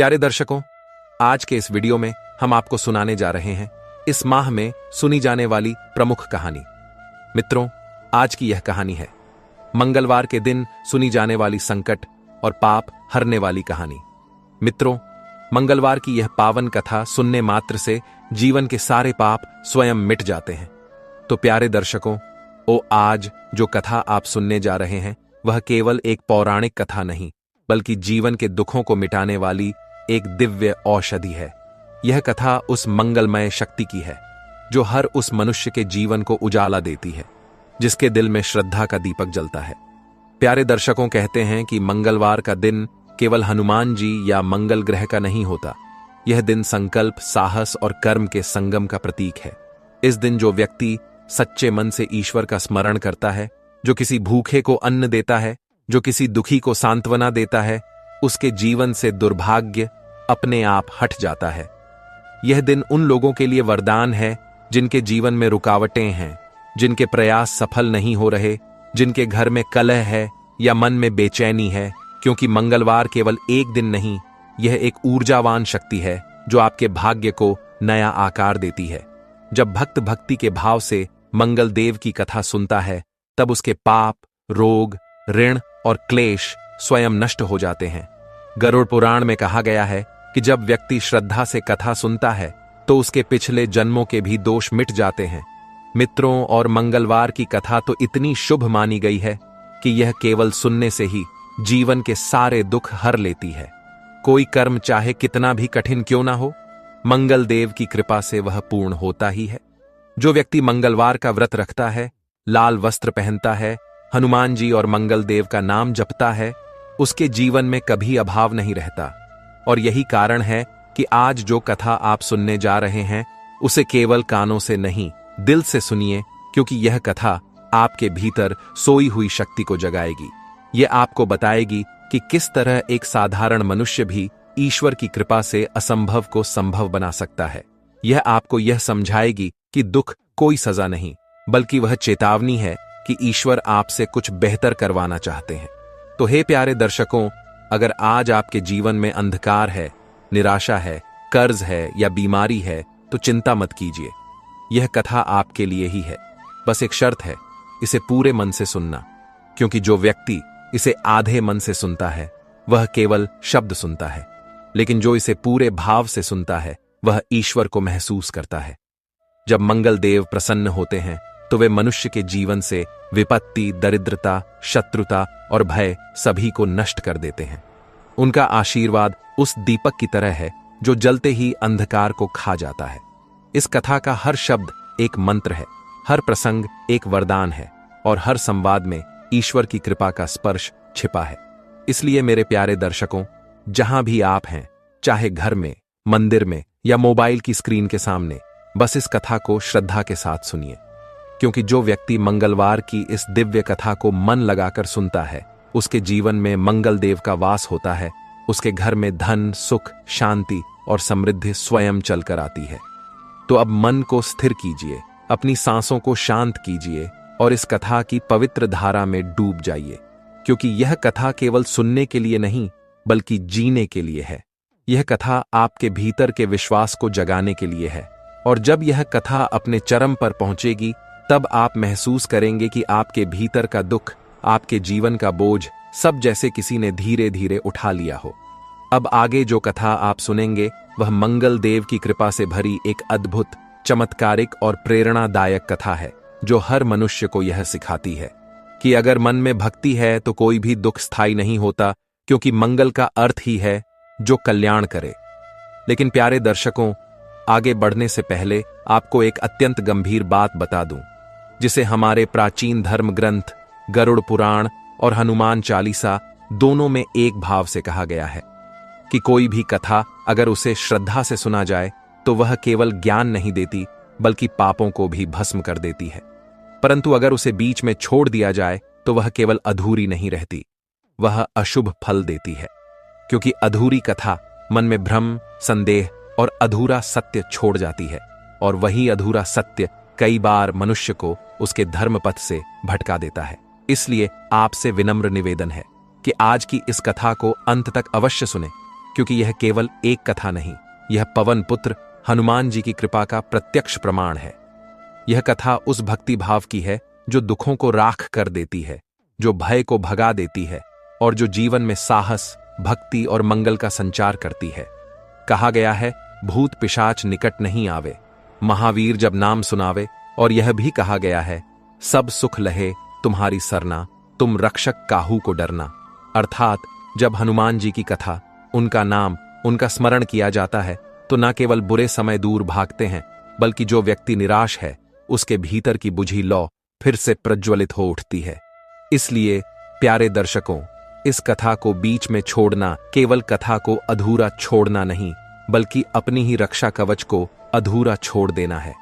प्यारे दर्शकों, आज के इस वीडियो में हम आपको सुनाने जा रहे हैं इस माह में सुनी जाने वाली प्रमुख कहानी। मित्रों, आज की यह कहानी है मंगलवार के दिन सुनी जाने वाली संकट और पाप हरने वाली कहानी। मित्रों, मंगलवार की यह पावन कथा सुनने मात्र से जीवन के सारे पाप स्वयं मिट जाते हैं। तो प्यारे दर्शकों, आज जो कथा आप सुनने जा रहे हैं वह केवल एक पौराणिक कथा नहीं, बल्कि जीवन के दुखों को मिटाने वाली एक दिव्य औषधि है। यह कथा उस मंगलमय शक्ति की है जो हर उस मनुष्य के जीवन को उजाला देती है जिसके दिल में श्रद्धा का दीपक जलता है। प्यारे दर्शकों, कहते हैं कि मंगलवार का दिन केवल हनुमान जी या मंगल ग्रह का नहीं होता। यह दिन संकल्प, साहस और कर्म के संगम का प्रतीक है। इस दिन जो व्यक्ति सच्चे मन से ईश्वर का स्मरण करता है, जो किसी भूखे को अन्न देता है, जो किसी दुखी को सांत्वना देता है, उसके जीवन से दुर्भाग्य अपने आप हट जाता है। यह दिन उन लोगों के लिए वरदान है जिनके जीवन में रुकावटें हैं, जिनके प्रयास सफल नहीं हो रहे, जिनके घर में कलह है या मन में बेचैनी है, क्योंकि मंगलवार केवल एक दिन नहीं, यह एक ऊर्जावान शक्ति है जो आपके भाग्य को नया आकार देती है। जब भक्त भक्ति के भाव से मंगल देव की कथा सुनता है, तब उसके पाप, रोग, ऋण और क्लेश स्वयं नष्ट हो जाते हैं। गरुड़ पुराण में कहा गया है कि जब व्यक्ति श्रद्धा से कथा सुनता है तो उसके पिछले जन्मों के भी दोष मिट जाते हैं। मित्रों, और मंगलवार की कथा तो इतनी शुभ मानी गई है कि यह केवल सुनने से ही जीवन के सारे दुख हर लेती है। कोई कर्म चाहे कितना भी कठिन क्यों ना हो, मंगल देव की कृपा से वह पूर्ण होता ही है। जो व्यक्ति मंगलवार का व्रत रखता है, लाल वस्त्र पहनता है, हनुमान जी और मंगल देव का नाम जपता है, उसके जीवन में कभी अभाव नहीं रहता। और यही कारण है कि आज जो कथा आप सुनने जा रहे हैं उसे केवल कानों से नहीं, दिल से सुनिए, क्योंकि यह कथा आपके भीतर सोई हुई शक्ति को जगाएगी। यह आपको बताएगी कि किस तरह एक साधारण मनुष्य भी ईश्वर की कृपा से असंभव को संभव बना सकता है। यह आपको यह समझाएगी कि दुख कोई सजा नहीं, बल्कि वह चेतावनी है कि ईश्वर आपसे कुछ बेहतर करवाना चाहते हैं। तो हे प्यारे दर्शकों, अगर आज आपके जीवन में अंधकार है, निराशा है, कर्ज है या बीमारी है, तो चिंता मत कीजिए। यह कथा आपके लिए ही है। बस एक शर्त है, इसे पूरे मन से सुनना, क्योंकि जो व्यक्ति इसे आधे मन से सुनता है वह केवल शब्द सुनता है, लेकिन जो इसे पूरे भाव से सुनता है वह ईश्वर को महसूस करता है। जब मंगल देव प्रसन्न होते हैं तो वे मनुष्य के जीवन से विपत्ति, दरिद्रता, शत्रुता और भय सभी को नष्ट कर देते हैं। उनका आशीर्वाद उस दीपक की तरह है जो जलते ही अंधकार को खा जाता है। इस कथा का हर शब्द एक मंत्र है, हर प्रसंग एक वरदान है और हर संवाद में ईश्वर की कृपा का स्पर्श छिपा है। इसलिए मेरे प्यारे दर्शकों, जहां भी आप हैं, चाहे घर में, मंदिर में या मोबाइल की स्क्रीन के सामने, बस इस कथा को श्रद्धा के साथ सुनिए, क्योंकि जो व्यक्ति मंगलवार की इस दिव्य कथा को मन लगाकर सुनता है, उसके जीवन में मंगल देव का वास होता है। उसके घर में धन, सुख, शांति और समृद्धि स्वयं चलकर आती है। तो अब मन को स्थिर कीजिए, अपनी सांसों को शांत कीजिए और इस कथा की पवित्र धारा में डूब जाइए, क्योंकि यह कथा केवल सुनने के लिए नहीं, बल्कि जीने के लिए है। यह कथा आपके भीतर के विश्वास को जगाने के लिए है। और जब यह कथा अपने चरम पर पहुंचेगी, तब आप महसूस करेंगे कि आपके भीतर का दुख, आपके जीवन का बोझ सब जैसे किसी ने धीरे धीरे उठा लिया हो। अब आगे जो कथा आप सुनेंगे वह मंगल देव की कृपा से भरी एक अद्भुत, चमत्कारिक और प्रेरणादायक कथा है, जो हर मनुष्य को यह सिखाती है कि अगर मन में भक्ति है तो कोई भी दुख स्थायी नहीं होता, क्योंकि मंगल का अर्थ ही है जो कल्याण करे। लेकिन प्यारे दर्शकों, आगे बढ़ने से पहले आपको एक अत्यंत गंभीर बात बता दूं, जिसे हमारे प्राचीन धर्म ग्रंथ गरुड़ पुराण और हनुमान चालीसा दोनों में एक भाव से कहा गया है कि कोई भी कथा अगर उसे श्रद्धा से सुना जाए तो वह केवल ज्ञान नहीं देती, बल्कि पापों को भी भस्म कर देती है। परंतु अगर उसे बीच में छोड़ दिया जाए तो वह केवल अधूरी नहीं रहती, वह अशुभ फल देती है, क्योंकि अधूरी कथा मन में भ्रम, संदेह और अधूरा सत्य छोड़ जाती है, और वही अधूरा सत्य कई बार मनुष्य को उसके धर्मपथ से भटका देता है। इसलिए आपसे विनम्र निवेदन है कि आज की इस कथा को अंत तक अवश्य सुने, क्योंकि यह केवल एक कथा नहीं, यह पवन पुत्र हनुमान जी की कृपा का प्रत्यक्ष प्रमाण है। यह कथा उस भक्ति भाव की है जो दुखों को राख कर देती है, जो भय को भगा देती है और जो जीवन में साहस, भक्ति और मंगल का संचार करती है। कहा गया है, भूत पिशाच निकट नहीं आवे, महावीर जब नाम सुनावे। और यह भी कहा गया है, सब सुख लहे तुम्हारी सरना, तुम रक्षक काहू को डरना। अर्थात जब हनुमान जी की कथा, उनका नाम, उनका स्मरण किया जाता है तो न केवल बुरे समय दूर भागते हैं, बल्कि जो व्यक्ति निराश है उसके भीतर की बुझी लौ फिर से प्रज्वलित हो उठती है। इसलिए प्यारे दर्शकों, इस कथा को बीच में छोड़ना केवल कथा को अधूरा छोड़ना नहीं, बल्कि अपनी ही रक्षा कवच को अधूरा छोड़ देना है।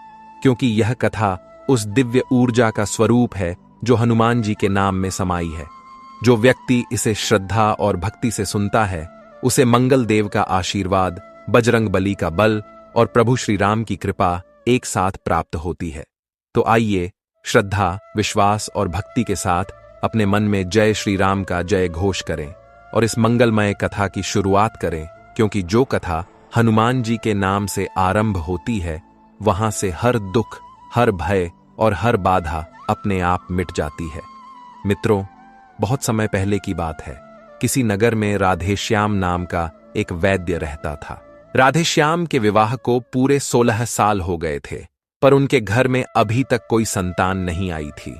क्योंकि यह कथा उस दिव्य ऊर्जा का स्वरूप है जो हनुमान जी के नाम में समाई है। जो व्यक्ति इसे श्रद्धा और भक्ति से सुनता है, उसे मंगल देव का आशीर्वाद, बजरंग बली का बल और प्रभु श्री राम की कृपा एक साथ प्राप्त होती है। तो आइए श्रद्धा, विश्वास और भक्ति के साथ अपने मन में जय श्री राम का जय घोष करें और इस मंगलमय कथा की शुरुआत करें। क्योंकि जो कथा हनुमान जी के नाम से आरंभ होती है, वहां से हर दुख, हर भय और हर बाधा अपने आप मिट जाती है। मित्रों, बहुत समय पहले की बात है। किसी नगर में राधेश्याम नाम का एक वैद्य रहता था। राधेश्याम के विवाह को पूरे 16 साल हो गए थे, पर उनके घर में अभी तक कोई संतान नहीं आई थी।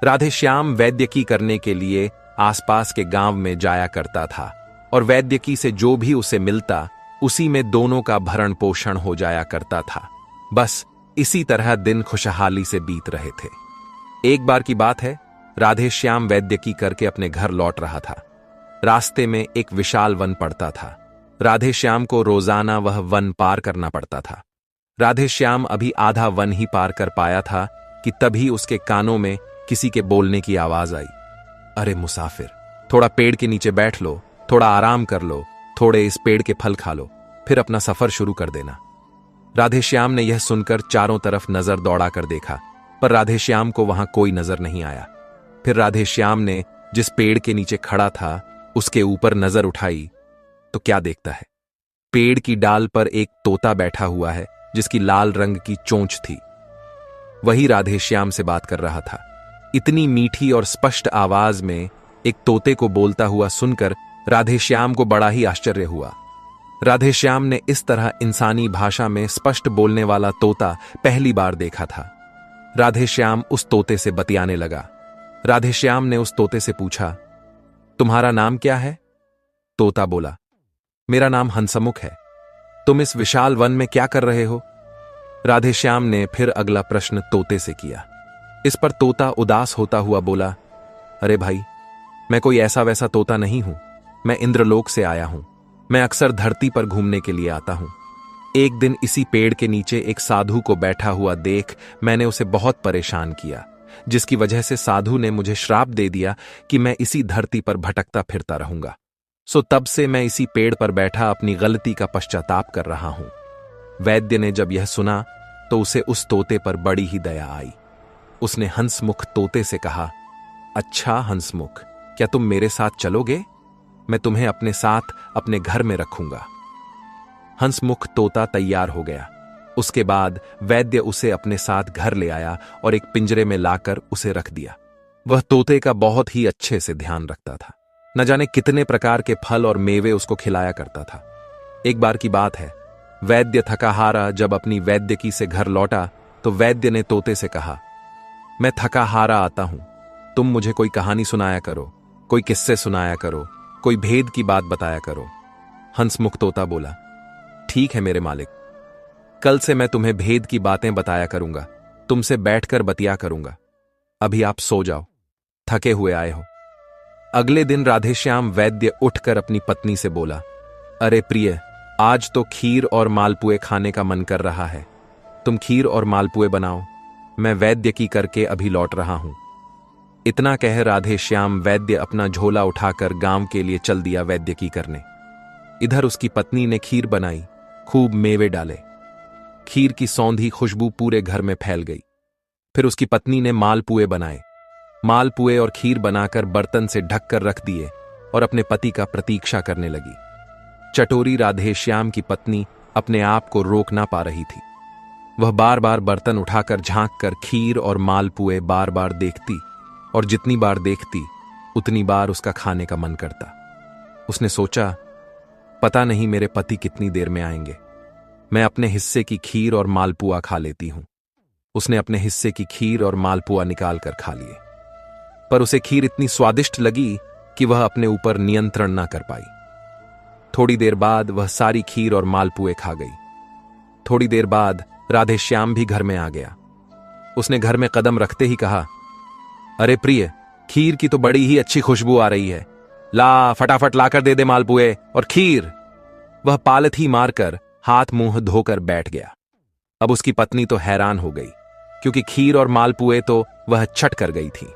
राधेश्याम वैद्यकी करने के लिए आसपास के गांव में जाया करता था और वैद्यकी से जो भी उसे मिलता, उसी में दोनों का भरण पोषण हो जाया करता था। बस इसी तरह दिन खुशहाली से बीत रहे थे। एक बार की बात है, राधेश्याम वैद्यकी करके अपने घर लौट रहा था। रास्ते में एक विशाल वन पड़ता था। राधेश्याम को रोजाना वह वन पार करना पड़ता था। राधेश्याम अभी आधा वन ही पार कर पाया था कि तभी उसके कानों में किसी के बोलने की आवाज आई। अरे मुसाफिर, थोड़ा पेड़ के नीचे बैठ लो, थोड़ा आराम कर लो, थोड़े इस पेड़ के फल खा लो, फिर अपना सफर शुरू कर देना। राधेश्याम ने यह सुनकर चारों तरफ नजर दौड़ा कर देखा, पर राधेश्याम को वहां कोई नजर नहीं आया। फिर राधेश्याम ने जिस पेड़ के नीचे खड़ा था, उसके ऊपर नजर उठाई तो क्या देखता है, पेड़ की डाल पर एक तोता बैठा हुआ है जिसकी लाल रंग की चोंच थी। वही राधेश्याम से बात कर रहा था। इतनी मीठी और स्पष्ट आवाज में एक तोते को बोलता हुआ सुनकर राधेश्याम को बड़ा ही आश्चर्य हुआ। राधेश्याम ने इस तरह इंसानी भाषा में स्पष्ट बोलने वाला तोता पहली बार देखा था। राधेश्याम उस तोते से बतियाने लगा। राधेश्याम ने उस तोते से पूछा, तुम्हारा नाम क्या है? तोता बोला, मेरा नाम हंसमुख है। तुम इस विशाल वन में क्या कर रहे हो? राधेश्याम ने फिर अगला प्रश्न तोते से किया। इस पर तोता उदास होता हुआ बोला, अरे भाई, मैं कोई ऐसा वैसा तोता नहीं हूं। मैं इंद्रलोक से आया हूं। मैं अक्सर धरती पर घूमने के लिए आता हूं। एक दिन इसी पेड़ के नीचे एक साधु को बैठा हुआ देख मैंने उसे बहुत परेशान किया, जिसकी वजह से साधु ने मुझे श्राप दे दिया कि मैं इसी धरती पर भटकता फिरता रहूंगा। सो तब से मैं इसी पेड़ पर बैठा अपनी गलती का पश्चाताप कर रहा हूं। वैद्य ने जब यह सुना तो उसे उस तोते पर बड़ी ही दया आई। उसने हंसमुख तोते से कहा, अच्छा हंसमुख, क्या तुम मेरे साथ चलोगे? मैं तुम्हें अपने साथ अपने घर में रखूंगा। हंसमुख तोता तैयार हो गया। उसके बाद वैद्य उसे अपने साथ घर ले आया और एक पिंजरे में लाकर उसे रख दिया। वह तोते का बहुत ही अच्छे से ध्यान रखता था। न जाने कितने प्रकार के फल और मेवे उसको खिलाया करता था। एक बार की बात है, वैद्य थका हारा जब अपनी वैद्यकी से घर लौटा तो वैद्य ने तोते से कहा, मैं थका हारा आता हूं, तुम मुझे कोई कहानी सुनाया करो, कोई किस्से सुनाया करो, कोई भेद की बात बताया करो। हंसमुख तोता बोला, ठीक है मेरे मालिक, कल से मैं तुम्हें भेद की बातें बताया करूंगा, तुमसे बैठकर बतिया करूंगा। अभी आप सो जाओ, थके हुए आए हो। अगले दिन राधेश्याम वैद्य उठकर अपनी पत्नी से बोला, अरे प्रिय, आज तो खीर और मालपुए खाने का मन कर रहा है। तुम खीर और मालपुए बनाओ, मैं वैद्यकी करके अभी लौट रहा हूं। इतना कह राधेश्याम वैद्य अपना झोला उठाकर गांव के लिए चल दिया वैद्यकी करने। इधर उसकी पत्नी ने खीर बनाई, खूब मेवे डाले। खीर की सौंधी खुशबू पूरे घर में फैल गई। फिर उसकी पत्नी ने मालपुए बनाए। मालपुए और खीर बनाकर बर्तन से ढककर रख दिए और अपने पति का प्रतीक्षा करने लगी। चटोरी राधेश्याम की पत्नी अपने आप को रोक ना पा रही थी। वह बार बार बर्तन उठाकर झांक कर खीर और मालपुए बार बार देखती, और जितनी बार देखती उतनी बार उसका खाने का मन करता। उसने सोचा, पता नहीं मेरे पति कितनी देर में आएंगे, मैं अपने हिस्से की खीर और मालपुआ खा लेती हूं। उसने अपने हिस्से की खीर और मालपुआ निकाल कर खा लिए, पर उसे खीर इतनी स्वादिष्ट लगी कि वह अपने ऊपर नियंत्रण ना कर पाई। थोड़ी देर बाद वह सारी खीर और मालपुए खा गई। थोड़ी देर बाद राधेश्याम भी घर में आ गया। उसने घर में कदम रखते ही कहा, अरे प्रिय, खीर की तो बड़ी ही अच्छी खुशबू आ रही है, ला फटाफट लाकर दे दे मालपुए और खीर। वह पालथी मारकर हाथ मुंह धोकर बैठ गया। अब उसकी पत्नी तो हैरान हो गई, क्योंकि खीर और मालपुए तो वह छट कर गई थी।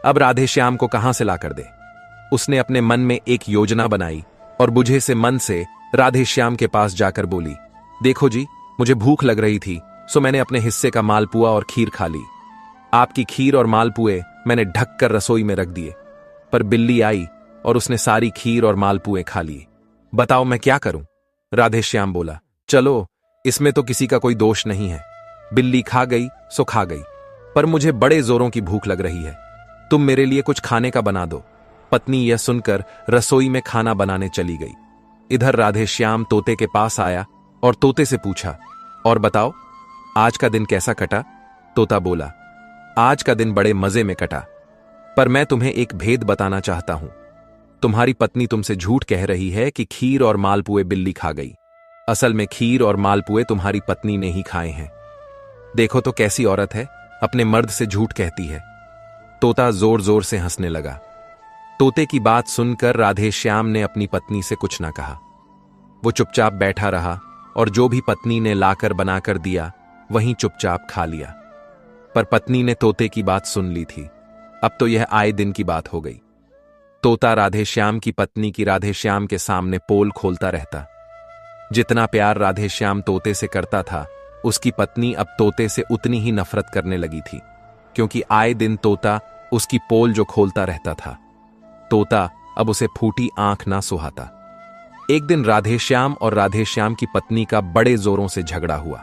अब राधेश्याम को कहां से लाकर दे। उसने अपने मन में एक योजना बनाई और बुझे से मन से राधेश्याम के पास जाकर बोली, देखो जी, मुझे भूख लग रही थी, सो मैंने अपने हिस्से का मालपुआ और खीर खा ली। आपकी खीर और मालपुए मैंने ढक कर रसोई में रख दिए, पर बिल्ली आई और उसने सारी खीर और मालपुए खा लिए। बताओ मैं क्या करूं? राधेश्याम बोला, चलो, इसमें तो किसी का कोई दोष नहीं है। बिल्ली खा गई सो खा गई, पर मुझे बड़े जोरों की भूख लग रही है, तुम मेरे लिए कुछ खाने का बना दो। पत्नी यह सुनकर रसोई में खाना बनाने चली गई। इधर राधेश्याम तोते के पास आया और तोते से पूछा, और बताओ, आज का दिन कैसा कटा? तोता बोला, आज का दिन बड़े मजे में कटा, पर मैं तुम्हें एक भेद बताना चाहता हूं। तुम्हारी पत्नी तुमसे झूठ कह रही है कि खीर और मालपुए बिल्ली खा गई। असल में खीर और मालपुए तुम्हारी पत्नी ने ही खाए हैं। देखो तो कैसी औरत है, अपने मर्द से झूठ कहती है। तोता जोर जोर से हंसने लगा। तोते की बात सुनकर राधेश्याम ने अपनी पत्नी से कुछ ना कहा। वो चुपचाप बैठा रहा और जो भी पत्नी ने लाकर बनाकर दिया वहीं चुपचाप खा लिया। पर पत्नी ने तोते की बात सुन ली थी। अब तो यह आए दिन की बात हो गई। तोता राधेश्याम की पत्नी की राधेश्याम के सामने पोल खोलता रहता। जितना प्यार राधेश्याम तोते से करता था, उसकी पत्नी अब तोते से उतनी ही नफरत करने लगी थी, क्योंकि आए दिन तोता उसकी पोल जो खोलता रहता था। तोता अब उसे फूटी आंख ना सुहाता। एक दिन राधेश्याम और राधेश्याम की पत्नी का बड़े जोरों से झगड़ा हुआ।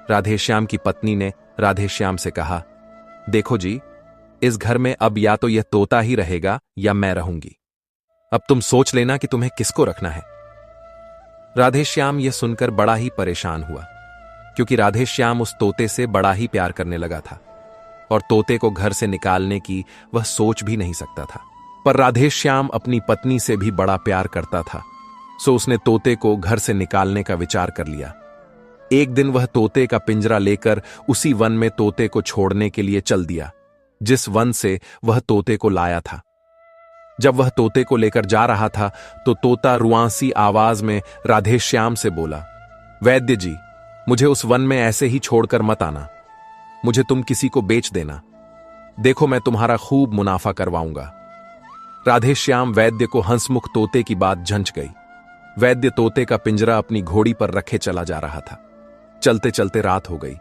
राधेश्याम की पत्नी ने राधेश्याम से कहा, देखो जी, इस घर में अब या तो यह तोता ही रहेगा या मैं रहूंगी। अब तुम सोच लेना कि तुम्हें किसको रखना है। राधेश्याम यह सुनकर बड़ा ही परेशान हुआ, क्योंकि राधेश्याम उस तोते से बड़ा ही प्यार करने लगा था और तोते को घर से निकालने की वह सोच भी नहीं सकता था। पर राधेश्याम अपनी पत्नी से भी बड़ा प्यार करता था, सो उसने तोते को घर से निकालने का विचार कर लिया। एक दिन वह तोते का पिंजरा लेकर उसी वन में तोते को छोड़ने के लिए चल दिया, जिस वन से वह तोते को लाया था। जब वह तोते को लेकर जा रहा था तो तोता रुआंसी आवाज में राधेश्याम से बोला, वैद्य जी, मुझे उस वन में ऐसे ही छोड़कर मत आना, मुझे तुम किसी को बेच देना, देखो मैं तुम्हारा खूब मुनाफा करवाऊंगा। राधेश्याम वैद्य को हंसमुख तोते की बात झंझ गई। वैद्य तोते का पिंजरा अपनी घोड़ी पर रखे चला जा रहा था। चलते चलते रात हो गई।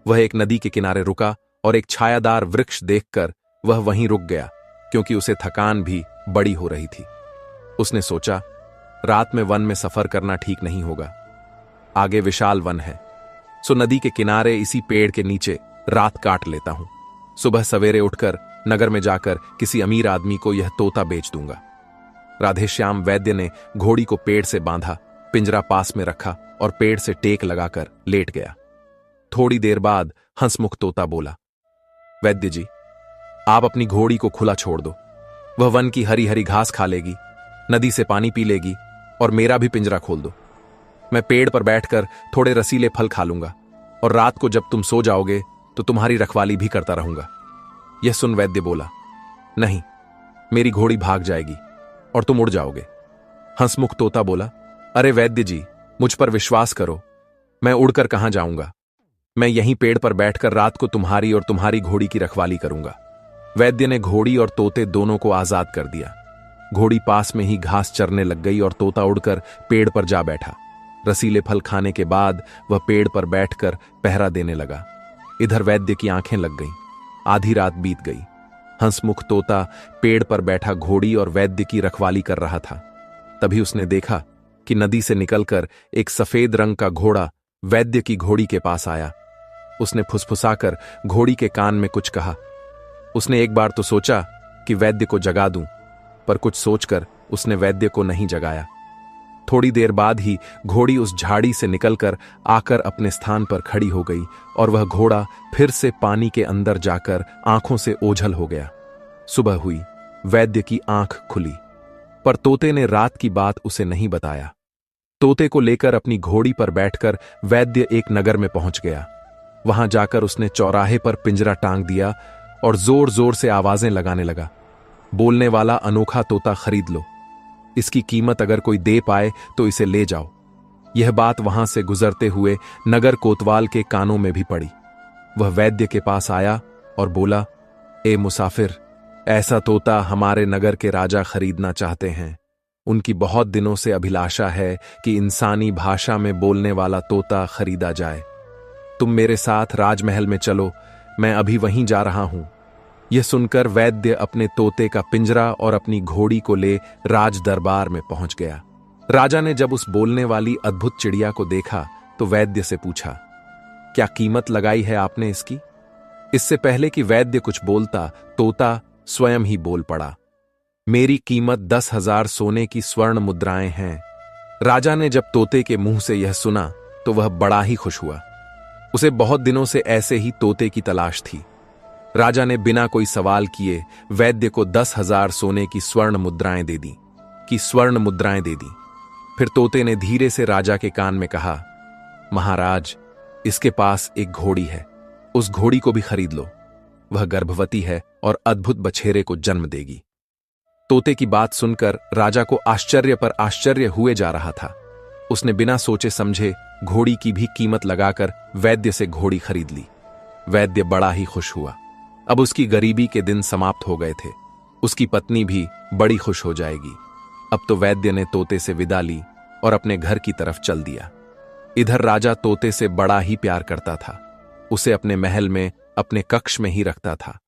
वह एक नदी के किनारे रुका और एक छायादार वृक्ष देखकर वह वहीं रुक गया, क्योंकि उसे थकान भी बड़ी हो रही थी। उसने सोचा, रात में वन में सफर करना ठीक नहीं होगा, आगे विशाल वन है, सो नदी के किनारे इसी पेड़ के नीचे रात काट लेता हूं। सुबह सवेरे उठकर नगर में जाकर किसी अमीर आदमी को यह तोता बेच दूंगा। राधेश्याम वैद्य ने घोड़ी को पेड़ से बांधा, पिंजरा पास में रखा और पेड़ से टेक लगाकर लेट गया। थोड़ी देर बाद हंसमुख तोता बोला, वैद्य जी, आप अपनी घोड़ी को खुला छोड़ दो, वह वन की हरी हरी घास खा लेगी, नदी से पानी पी लेगी और मेरा भी पिंजरा खोल दो। मैं पेड़ पर बैठकर थोड़े रसीले फल खा लूंगा और रात को जब तुम सो जाओगे तो तुम्हारी रखवाली भी करता रहूंगा। यह सुन वैद्य बोला, नहीं, मेरी घोड़ी भाग जाएगी और तुम उड़ जाओगे। हंसमुख तोता बोला, अरे वैद्य जी, मुझ पर विश्वास करो, मैं उड़कर कहां जाऊंगा, मैं यहीं पेड़ पर बैठकर रात को तुम्हारी और तुम्हारी घोड़ी की रखवाली करूंगा। वैद्य ने घोड़ी और तोते दोनों को आजाद कर दिया। घोड़ी पास में ही घास चरने लग गई और तोता उड़कर पेड़ पर जा बैठा। रसीले फल खाने के बाद वह पेड़ पर बैठकर पहरा देने लगा। इधर वैद्य की आंखें लग गईं। आधी रात बीत गई। हंसमुख तोता पेड़ पर बैठा घोड़ी और वैद्य की रखवाली कर रहा था। तभी उसने देखा कि नदी से निकलकर एक सफेद रंग का घोड़ा वैद्य की घोड़ी के पास आया। उसने फुसफुसाकर घोड़ी के कान में कुछ कहा। उसने एक बार तो सोचा कि वैद्य को जगा दूं, पर कुछ सोचकर उसने वैद्य को नहीं जगाया। थोड़ी देर बाद ही घोड़ी उस झाड़ी से निकलकर आकर अपने स्थान पर खड़ी हो गई और वह घोड़ा फिर से पानी के अंदर जाकर आंखों से ओझल हो गया। सुबह हुई, वैद्य की आंख खुली, पर तोते ने रात की बात उसे नहीं बताया। तोते को लेकर अपनी घोड़ी पर बैठकर वैद्य एक नगर में पहुंच गया। वहां जाकर उसने चौराहे पर पिंजरा टांग दिया और जोर जोर से आवाजें लगाने लगा, बोलने वाला अनोखा तोता खरीद लो, इसकी कीमत अगर कोई दे पाए तो इसे ले जाओ। यह बात वहां से गुजरते हुए नगर कोतवाल के कानों में भी पड़ी। वह वैद्य के पास आया और बोला, ए मुसाफिर, ऐसा तोता हमारे नगर के राजा खरीदना चाहते हैं। उनकी बहुत दिनों से अभिलाषा है कि इंसानी भाषा में बोलने वाला तोता खरीदा जाए। तुम मेरे साथ राजमहल में चलो, मैं अभी वहीं जा रहा हूं। यह सुनकर वैद्य अपने तोते का पिंजरा और अपनी घोड़ी को ले राज दरबार में पहुंच गया। राजा ने जब उस बोलने वाली अद्भुत चिड़िया को देखा तो वैद्य से पूछा, क्या कीमत लगाई है आपने इसकी? इससे पहले कि वैद्य कुछ बोलता, तोता स्वयं ही बोल पड़ा, मेरी कीमत 10,000 सोने की स्वर्ण मुद्राएं हैं। राजा ने जब तोते के मुंह से यह सुना तो वह बड़ा ही खुश हुआ। उसे बहुत दिनों से ऐसे ही तोते की तलाश थी। राजा ने बिना कोई सवाल किए वैद्य को 10,000 सोने की स्वर्ण मुद्राएं दे दी। फिर तोते ने धीरे से राजा के कान में कहा, महाराज, इसके पास एक घोड़ी है, उस घोड़ी को भी खरीद लो। वह गर्भवती है और अद्भुत बछेरे को जन्म देगी। तोते की बात सुनकर राजा को आश्चर्य पर आश्चर्य हुए जा रहा था। उसने बिना सोचे समझे घोड़ी की भी कीमत लगाकर वैद्य से घोड़ी खरीद ली। वैद्य बड़ा ही खुश हुआ। अब उसकी गरीबी के दिन समाप्त हो गए थे। उसकी पत्नी भी बड़ी खुश हो जाएगी। अब तो वैद्य ने तोते से विदा ली और अपने घर की तरफ चल दिया। इधर राजा तोते से बड़ा ही प्यार करता था। उसे अपने महल में अपने कक्ष में ही रखता था।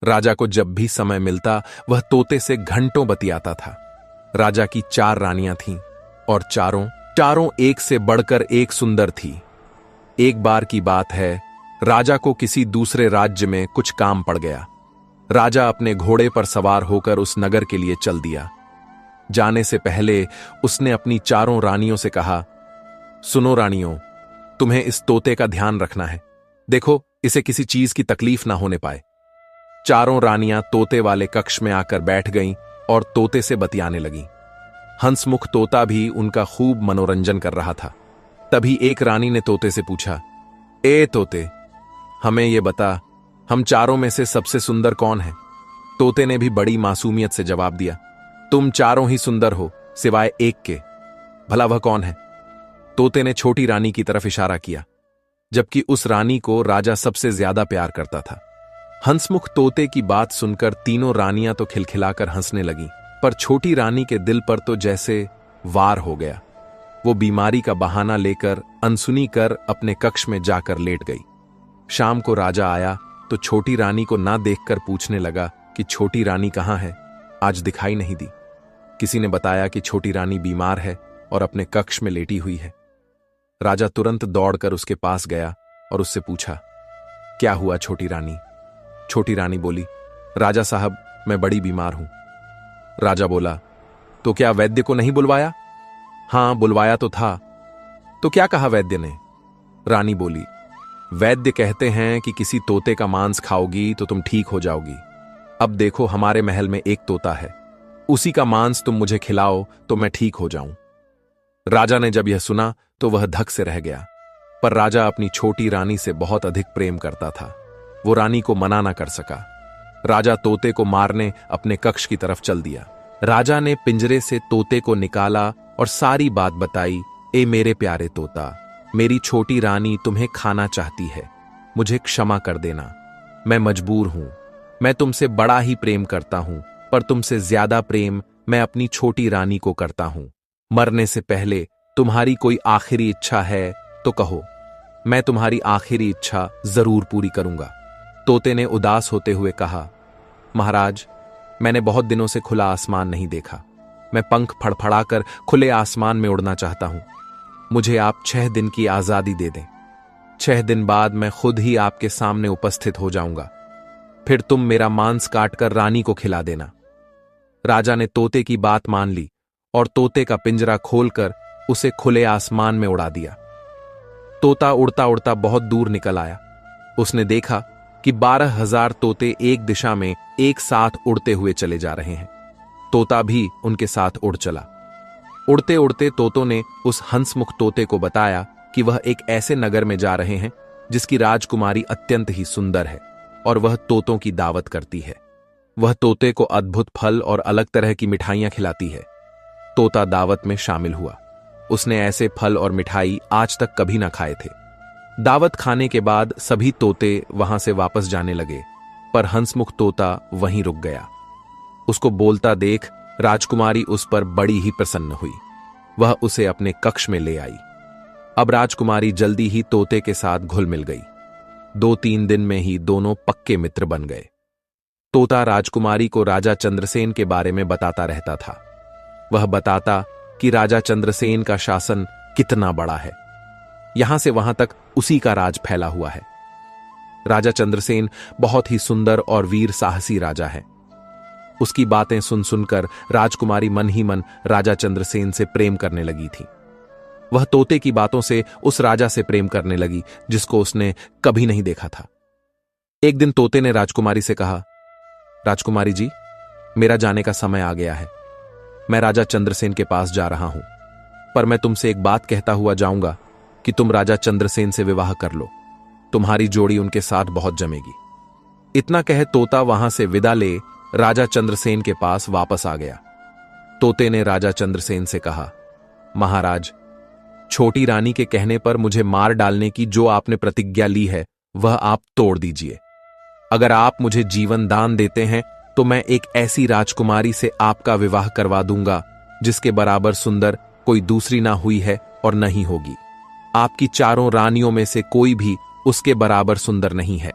राजा को जब भी समय मिलता वह तोते से घंटों बतियाता था। राजा की 4 रानियां थीं और चारों एक से बढ़कर एक सुंदर थी। एक बार की बात है, राजा को किसी दूसरे राज्य में कुछ काम पड़ गया। राजा अपने घोड़े पर सवार होकर उस नगर के लिए चल दिया। जाने से पहले उसने अपनी 4 रानियों से कहा, सुनो रानियों, तुम्हें इस तोते का ध्यान रखना है। देखो, इसे किसी चीज की तकलीफ ना होने पाए। 4 रानियां तोते वाले कक्ष में आकर बैठ गईं और तोते से बतियाने लगीं। हंसमुख तोता भी उनका खूब मनोरंजन कर रहा था। तभी एक रानी ने तोते से पूछा, ए तोते, हमें यह बता, हम 4 में से सबसे सुंदर कौन है? तोते ने भी बड़ी मासूमियत से जवाब दिया, तुम 4 ही सुंदर हो सिवाय एक के। भला वह कौन है? तोते ने छोटी रानी की तरफ इशारा किया, जबकि उस रानी को राजा सबसे ज्यादा प्यार करता था। हंसमुख तोते की बात सुनकर तीनों रानियां तो खिलखिलाकर हंसने लगीं, पर छोटी रानी के दिल पर तो जैसे वार हो गया। वो बीमारी का बहाना लेकर अनसुनी कर अपने कक्ष में जाकर लेट गई। शाम को राजा आया तो छोटी रानी को ना देखकर पूछने लगा कि छोटी रानी कहाँ है, आज दिखाई नहीं दी। किसी ने बताया कि छोटी रानी बीमार है और अपने कक्ष में लेटी हुई है। राजा तुरंत दौड़कर उसके पास गया और उससे पूछा, क्या हुआ छोटी रानी? छोटी रानी बोली, राजा साहब, मैं बड़ी बीमार हूं। राजा बोला, तो क्या वैद्य को नहीं बुलवाया? हां, बुलवाया तो था। तो क्या कहा वैद्य ने? रानी बोली, वैद्य कहते हैं कि किसी तोते का मांस खाओगी तो तुम ठीक हो जाओगी। अब देखो, हमारे महल में एक तोता है, उसी का मांस तुम मुझे खिलाओ तो मैं ठीक हो जाऊं। राजा ने जब यह सुना तो वह धक से रह गया, पर राजा अपनी छोटी रानी से बहुत अधिक प्रेम करता था। वो रानी को मना ना कर सका। राजा तोते को मारने अपने कक्ष की तरफ चल दिया। राजा ने पिंजरे से तोते को निकाला और सारी बात बताई। ए मेरे प्यारे तोता, मेरी छोटी रानी तुम्हें खाना चाहती है, मुझे क्षमा कर देना, मैं मजबूर हूं। मैं तुमसे बड़ा ही प्रेम करता हूं, पर तुमसे ज्यादा प्रेम मैं अपनी छोटी रानी को करता हूं। मरने से पहले तुम्हारी कोई आखिरी इच्छा है तो कहो, मैं तुम्हारी आखिरी इच्छा जरूर पूरी करूंगा। तोते ने उदास होते हुए कहा, महाराज, मैंने बहुत दिनों से खुला आसमान नहीं देखा। मैं पंख फड़फड़ाकर खुले आसमान में उड़ना चाहता हूं। मुझे आप 6 दिन की आजादी दे दें। 6 दिन बाद मैं खुद ही आपके सामने उपस्थित हो जाऊंगा। फिर तुम मेरा मांस काटकर रानी को खिला देना। राजा ने तोते की बात मान ली और तोते का पिंजरा खोलकर उसे खुले आसमान में उड़ा दिया। तोता उड़ता उड़ता बहुत दूर निकल आया। उसने देखा कि 12,000 तोते एक दिशा में एक साथ उड़ते हुए चले जा रहे हैं। तोता भी उनके साथ उड़ चला। उड़ते उड़ते तोतों ने उस हंसमुख तोते को बताया कि वह एक ऐसे नगर में जा रहे हैं जिसकी राजकुमारी अत्यंत ही सुंदर है और वह तोतों की दावत करती है। वह तोते को अद्भुत फल और अलग तरह की मिठाइयां खिलाती है। तोता दावत में शामिल हुआ। उसने ऐसे फल और मिठाई आज तक कभी ना खाए थे। दावत खाने के बाद सभी तोते वहां से वापस जाने लगे, पर हंसमुख तोता वहीं रुक गया। उसको बोलता देख राजकुमारी उस पर बड़ी ही प्रसन्न हुई। वह उसे अपने कक्ष में ले आई। अब राजकुमारी जल्दी ही तोते के साथ घुल मिल गई। 2-3 दिन में ही दोनों पक्के मित्र बन गए। तोता राजकुमारी को राजा चंद्रसेन के बारे में बताता रहता था। वह बताता कि राजा चंद्रसेन का शासन कितना बड़ा है। यहां से वहां तक उसी का राज फैला हुआ है। राजा चंद्रसेन बहुत ही सुंदर और वीर साहसी राजा है। उसकी बातें सुन सुनकर राजकुमारी मन ही मन राजा चंद्रसेन से प्रेम करने लगी थी। वह तोते की बातों से उस राजा से प्रेम करने लगी जिसको उसने कभी नहीं देखा था। एक दिन तोते ने राजकुमारी से कहा, राजकुमारी जी, मेरा जाने का समय आ गया है। मैं राजा चंद्रसेन के पास जा रहा हूं, पर मैं तुमसे एक बात कहता हुआ जाऊंगा कि तुम राजा चंद्रसेन से विवाह कर लो। तुम्हारी जोड़ी उनके साथ बहुत जमेगी। इतना कह तोता वहां से विदा ले राजा चंद्रसेन के पास वापस आ गया। तोते ने राजा चंद्रसेन से कहा, महाराज, छोटी रानी के कहने पर मुझे मार डालने की जो आपने प्रतिज्ञा ली है वह आप तोड़ दीजिए। अगर आप मुझे जीवन दान देते हैं तो मैं एक ऐसी राजकुमारी से आपका विवाह करवा दूंगा जिसके बराबर सुंदर कोई दूसरी ना हुई है और नहीं होगी। आपकी 4 रानियों में से कोई भी उसके बराबर सुंदर नहीं है।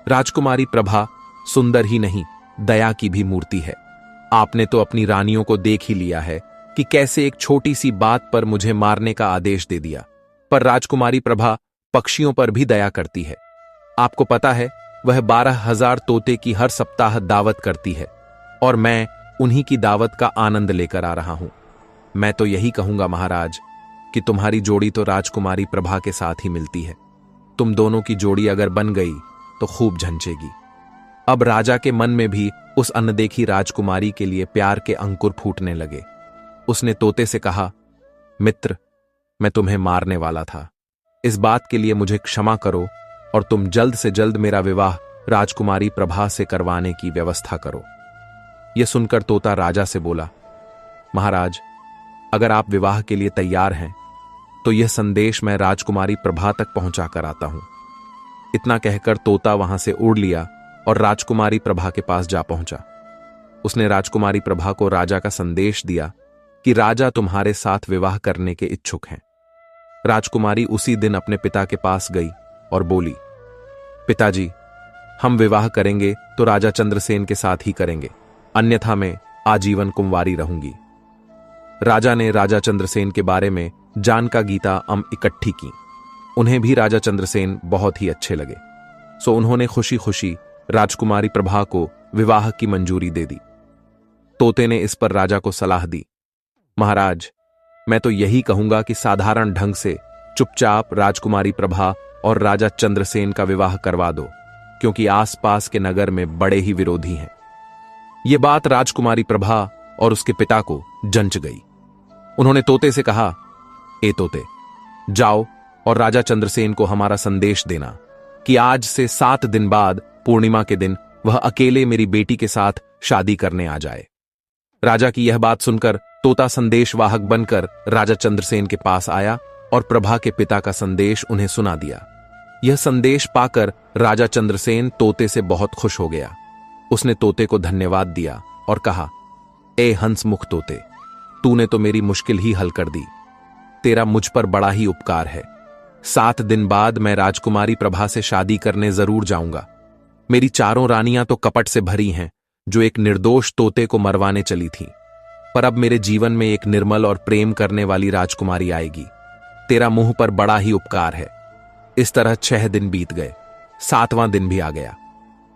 राजकुमारी प्रभा सुंदर ही नहीं, दया की भी मूर्ति है। आपने तो अपनी रानियों को देख ही लिया है कि कैसे एक छोटी सी बात पर मुझे मारने का आदेश दे दिया। पर राजकुमारी प्रभा पक्षियों पर भी दया करती है। आपको पता है, वह 12,000 तोते की हर सप्ताह दावत करती है और मैं उन्हीं की दावत का आनंद लेकर आ रहा हूं। मैं तो यही कहूंगा महाराज कि तुम्हारी जोड़ी तो राजकुमारी प्रभा के साथ ही मिलती है। तुम दोनों की जोड़ी अगर बन गई तो खूब झंझेगी। अब राजा के मन में भी उस अनदेखी राजकुमारी के लिए प्यार के अंकुर फूटने लगे। उसने तोते से कहा, मित्र, मैं तुम्हें मारने वाला था। इस बात के लिए मुझे क्षमा करो और तुम जल्द से जल्द मेरा विवाह राजकुमारी प्रभा से करवाने की व्यवस्था करो। यह सुनकर तोता राजा से बोला, महाराज, अगर आप विवाह के लिए तैयार हैं तो यह संदेश मैं राजकुमारी प्रभा तक पहुंचा कर आता हूं। इतना कहकर तोता वहां से उड़ लिया और राजकुमारी प्रभा के पास जा पहुंचा। उसने राजकुमारी प्रभा को राजा का संदेश दिया कि राजा तुम्हारे साथ विवाह करने के इच्छुक हैं। राजकुमारी उसी दिन अपने पिता के पास गई और बोली, पिताजी, हम विवाह करेंगे तो राजा चंद्रसेन के साथ ही करेंगे, अन्यथा मैं आजीवन कुंवारी रहूंगी। राजा ने राजा चंद्रसेन के बारे में जानका गीता इकट्ठी की। उन्हें भी राजा चंद्रसेन बहुत ही अच्छे लगे, सो उन्होंने खुशी खुशी राजकुमारी प्रभा को विवाह की मंजूरी दे दी। तोते ने इस पर राजा को सलाह दी, महाराज, मैं तो यही कहूंगा कि साधारण ढंग से चुपचाप राजकुमारी प्रभा और राजा चंद्रसेन का विवाह करवा दो, क्योंकि आसपास के नगर में बड़े ही विरोधी हैं। यह बात राजकुमारी प्रभा और उसके पिता को जंच गई। उन्होंने तोते से कहा, ए तोते, जाओ और राजा चंद्रसेन को हमारा संदेश देना कि आज से 7 दिन बाद पूर्णिमा के दिन वह अकेले मेरी बेटी के साथ शादी करने आ जाए। राजा की यह बात सुनकर तोता संदेशवाहक बनकर राजा चंद्रसेन के पास आया और प्रभा के पिता का संदेश उन्हें सुना दिया। यह संदेश पाकर राजा चंद्रसेन तोते से बहुत खुश हो गया। उसने तोते को धन्यवाद दिया और कहा, ए हंसमुख तोते, तूने तो मेरी मुश्किल ही हल कर दी। तेरा मुझ पर बड़ा ही उपकार है। 7 दिन बाद मैं राजकुमारी प्रभा से शादी करने जरूर जाऊंगा। मेरी 4 रानियां तो कपट से भरी हैं, जो एक निर्दोष तोते को मरवाने चली थीं। पर अब मेरे जीवन में एक निर्मल और प्रेम करने वाली राजकुमारी आएगी। तेरा मुंह पर बड़ा ही उपकार है। इस तरह 6 दिन बीत गए। 7वां दिन भी आ गया।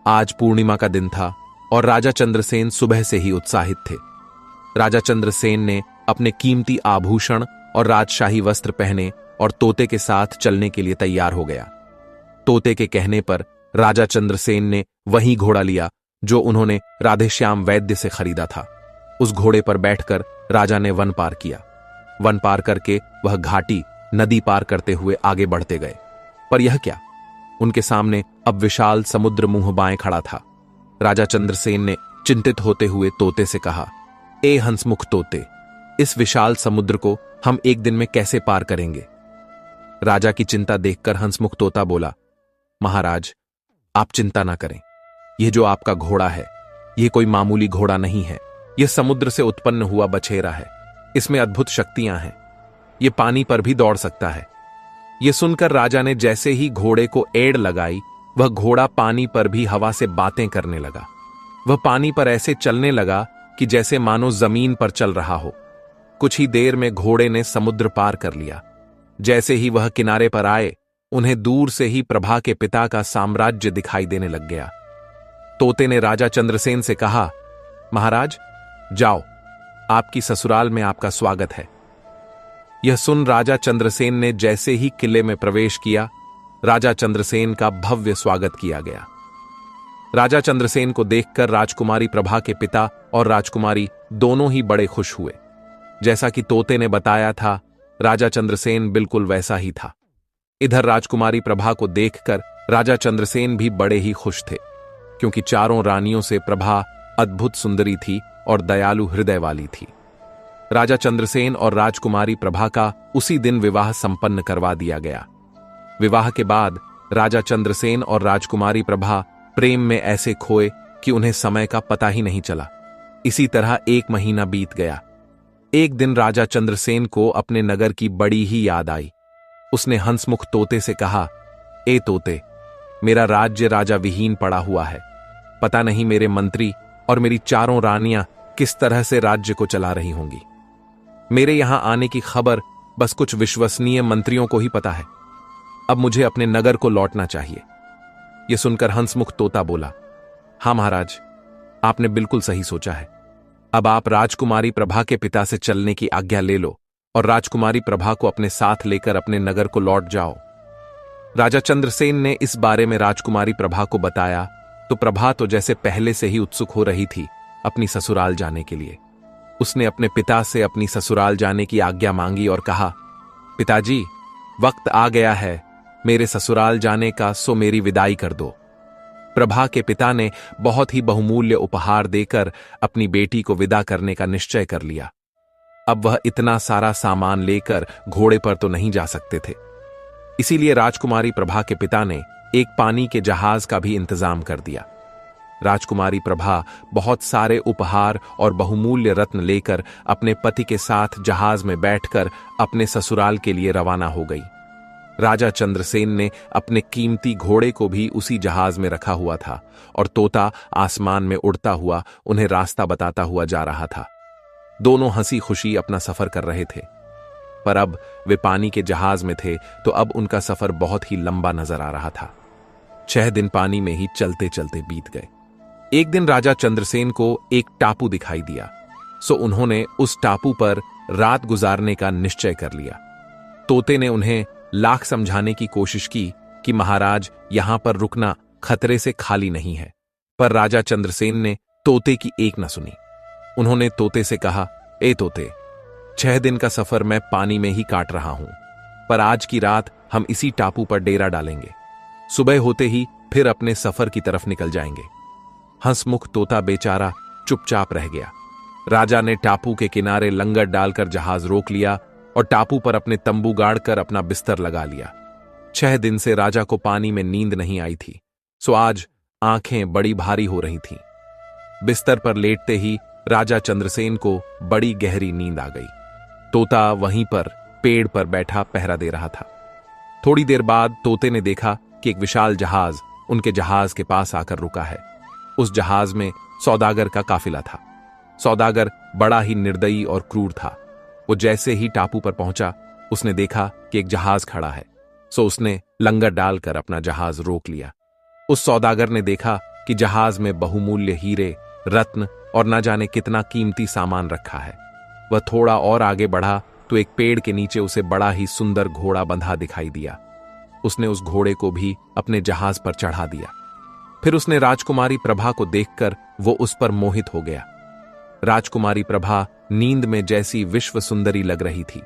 आज पूर्णिमा का दिन था और राजा चंद्रसेन सुबह से ही उत्साहित थे। राजा चंद्रसेन ने अपने कीमती आभूषण और राजशाही वस्त्र पहने और तोते के साथ चलने के लिए तैयार हो गया। तोते के कहने पर राजा चंद्रसेन ने वही घोड़ा लिया जो उन्होंने राधेश्याम वैद्य से खरीदा था। उस घोड़े पर बैठकर राजा ने वन पार किया। वन पार करके वह घाटी नदी पार करते हुए आगे बढ़ते गए। पर यह क्या, उनके सामने अब विशाल समुद्र मुंह बाएं खड़ा था। राजा चंद्रसेन ने चिंतित होते हुए तोते से कहा, ए हंसमुख तोते, इस विशाल समुद्र को हम एक दिन में कैसे पार करेंगे? राजा की चिंता देखकर हंसमुख तोता बोला, महाराज, आप चिंता ना करें। यह जो आपका घोड़ा है, यह कोई मामूली घोड़ा नहीं है। यह समुद्र से उत्पन्न हुआ बछेरा है। इसमें अद्भुत शक्तियां हैं। यह पानी पर भी दौड़ सकता है। यह सुनकर राजा ने जैसे ही घोड़े को एड़ लगाई, वह घोड़ा पानी पर भी हवा से बातें करने लगा। वह पानी पर ऐसे चलने लगा कि जैसे मानो जमीन पर चल रहा हो। कुछ ही देर में घोड़े ने समुद्र पार कर लिया। जैसे ही वह किनारे पर आए, उन्हें दूर से ही प्रभा के पिता का साम्राज्य दिखाई देने लग गया। तोते ने राजा चंद्रसेन से कहा, महाराज, जाओ, आपकी ससुराल में आपका स्वागत है। यह सुन राजा चंद्रसेन ने जैसे ही किले में प्रवेश किया, राजा चंद्रसेन का भव्य स्वागत किया गया। राजा चंद्रसेन को देखकर राजकुमारी प्रभा के पिता और राजकुमारी दोनों ही बड़े खुश हुए। जैसा कि तोते ने बताया था, राजा चंद्रसेन बिल्कुल वैसा ही था। इधर राजकुमारी प्रभा को देखकर राजा चंद्रसेन भी बड़े ही खुश थे, क्योंकि चारों रानियों से प्रभा अद्भुत सुंदरी थी और दयालु हृदय वाली थी। राजा चंद्रसेन और राजकुमारी प्रभा का उसी दिन विवाह संपन्न करवा दिया गया। विवाह के बाद राजा चंद्रसेन और राजकुमारी प्रभा प्रेम में ऐसे खोए कि उन्हें समय का पता ही नहीं चला। इसी तरह 1 महीना बीत गया। एक दिन राजा चंद्रसेन को अपने नगर की बड़ी ही याद आई। उसने हंसमुख तोते से कहा, ए तोते, मेरा राज्य राजा विहीन पड़ा हुआ है। पता नहीं मेरे मंत्री और मेरी चारों रानियां किस तरह से राज्य को चला रही होंगी। मेरे यहां आने की खबर बस कुछ विश्वसनीय मंत्रियों को ही पता है। अब मुझे अपने नगर को लौटना चाहिए। यह सुनकर हंसमुख तोता बोला, हां महाराज, आपने बिल्कुल सही सोचा है। अब आप राजकुमारी प्रभा के पिता से चलने की आज्ञा ले लो और राजकुमारी प्रभा को अपने साथ लेकर अपने नगर को लौट जाओ। राजा चंद्रसेन ने इस बारे में राजकुमारी प्रभा को बताया तो प्रभा तो जैसे पहले से ही उत्सुक हो रही थी अपनी ससुराल जाने के लिए। उसने अपने पिता से अपनी ससुराल जाने की आज्ञा मांगी और कहा, पिताजी, वक्त आ गया है मेरे ससुराल जाने का, सो मेरी विदाई कर दो। प्रभा के पिता ने बहुत ही बहुमूल्य उपहार देकर अपनी बेटी को विदा करने का निश्चय कर लिया। अब वह इतना सारा सामान लेकर घोड़े पर तो नहीं जा सकते थे। इसीलिए राजकुमारी प्रभा के पिता ने एक पानी के जहाज का भी इंतजाम कर दिया। राजकुमारी प्रभा बहुत सारे उपहार और बहुमूल्य रत्न लेकर अपने पति के साथ जहाज में बैठकर अपने ससुराल के लिए रवाना हो गई। राजा चंद्रसेन ने अपने कीमती घोड़े को भी उसी जहाज में रखा हुआ था और तोता आसमान में उड़ता हुआ उन्हें रास्ता बताता हुआ जा रहा था। दोनों हंसी खुशी अपना सफर कर रहे थे। पर अब वे पानी के जहाज में थे तो अब उनका सफर बहुत ही लंबा नजर आ रहा था। 6 दिन पानी में ही चलते चलते बीत गए। एक दिन राजा चंद्रसेन को एक टापू दिखाई दिया, सो उन्होंने उस टापू पर रात गुजारने का निश्चय कर लिया। तोते ने उन्हें लाख समझाने की कोशिश की कि महाराज, यहां पर रुकना खतरे से खाली नहीं है, पर राजा चंद्रसेन ने तोते की एक न सुनी। उन्होंने तोते से कहा, ए तोते, 6 दिन का सफर मैं पानी में ही काट रहा हूं, पर आज की रात हम इसी टापू पर डेरा डालेंगे। सुबह होते ही फिर अपने सफर की तरफ निकल जाएंगे। हंसमुख तोता बेचारा चुपचाप रह गया। राजा ने टापू के किनारे लंगर डालकर जहाज रोक लिया और टापू पर अपने तंबू गाड़कर अपना बिस्तर लगा लिया। 6 दिन से राजा को पानी में नींद नहीं आई थी, सो आज आंखें बड़ी भारी हो रही थीं। बिस्तर पर लेटते ही राजा चंद्रसेन को बड़ी गहरी नींद आ गई। तोता वहीं पर पेड़ पर बैठा पहरा दे रहा था। थोड़ी देर बाद तोते ने देखा कि एक विशाल जहाज उनके जहाज के पास आकर रुका है। उस जहाज में सौदागर का काफिला था। सौदागर बड़ा ही निर्दयी और क्रूर था। वो जैसे ही टापू पर पहुंचा, उसने देखा कि एक जहाज खड़ा है, सो उसने लंगर डालकर अपना जहाज रोक लिया। उस सौदागर ने देखा कि जहाज में बहुमूल्य हीरे, रत्न और न जाने कितना कीमती सामान रखा है। वह थोड़ा और आगे बढ़ा तो एक पेड़ के नीचे उसे बड़ा ही सुंदर घोड़ा बंधा दिखाई दिया। उसने उस घोड़े को भी अपने जहाज पर चढ़ा दिया। फिर उसने राजकुमारी प्रभा को देखकर वो उस पर मोहित हो गया। राजकुमारी प्रभा नींद में जैसी विश्व सुंदरी लग रही थी।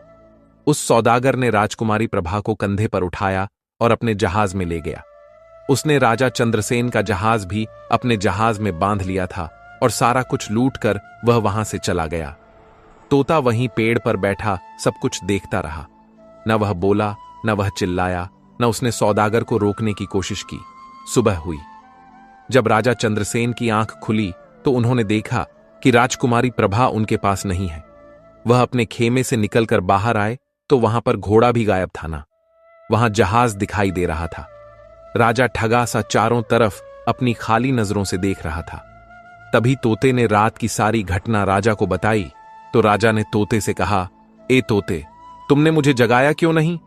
उस सौदागर ने राजकुमारी प्रभा को कंधे पर उठाया और अपने जहाज में ले गया। उसने राजा चंद्रसेन का जहाज भी अपने जहाज में बांध लिया था और सारा कुछ लूटकर वह वहां से चला गया। तोता वहीं पेड़ पर बैठा सब कुछ देखता रहा। न वह बोला, न वह चिल्लाया, न उसने सौदागर को रोकने की कोशिश की। सुबह हुई। जब राजा चंद्रसेन की आंख खुली तो उन्होंने देखा कि राजकुमारी प्रभा उनके पास नहीं है। वह अपने खेमे से निकलकर बाहर आए तो वहां पर घोड़ा भी गायब था ना, वहां जहाज दिखाई दे रहा था। राजा ठगा सा चारों तरफ अपनी खाली नजरों से देख रहा था। तभी तोते ने रात की सारी घटना राजा को बताई तो राजा ने तोते से कहा, ए तोते, तुमने मुझे जगाया क्यों नहीं?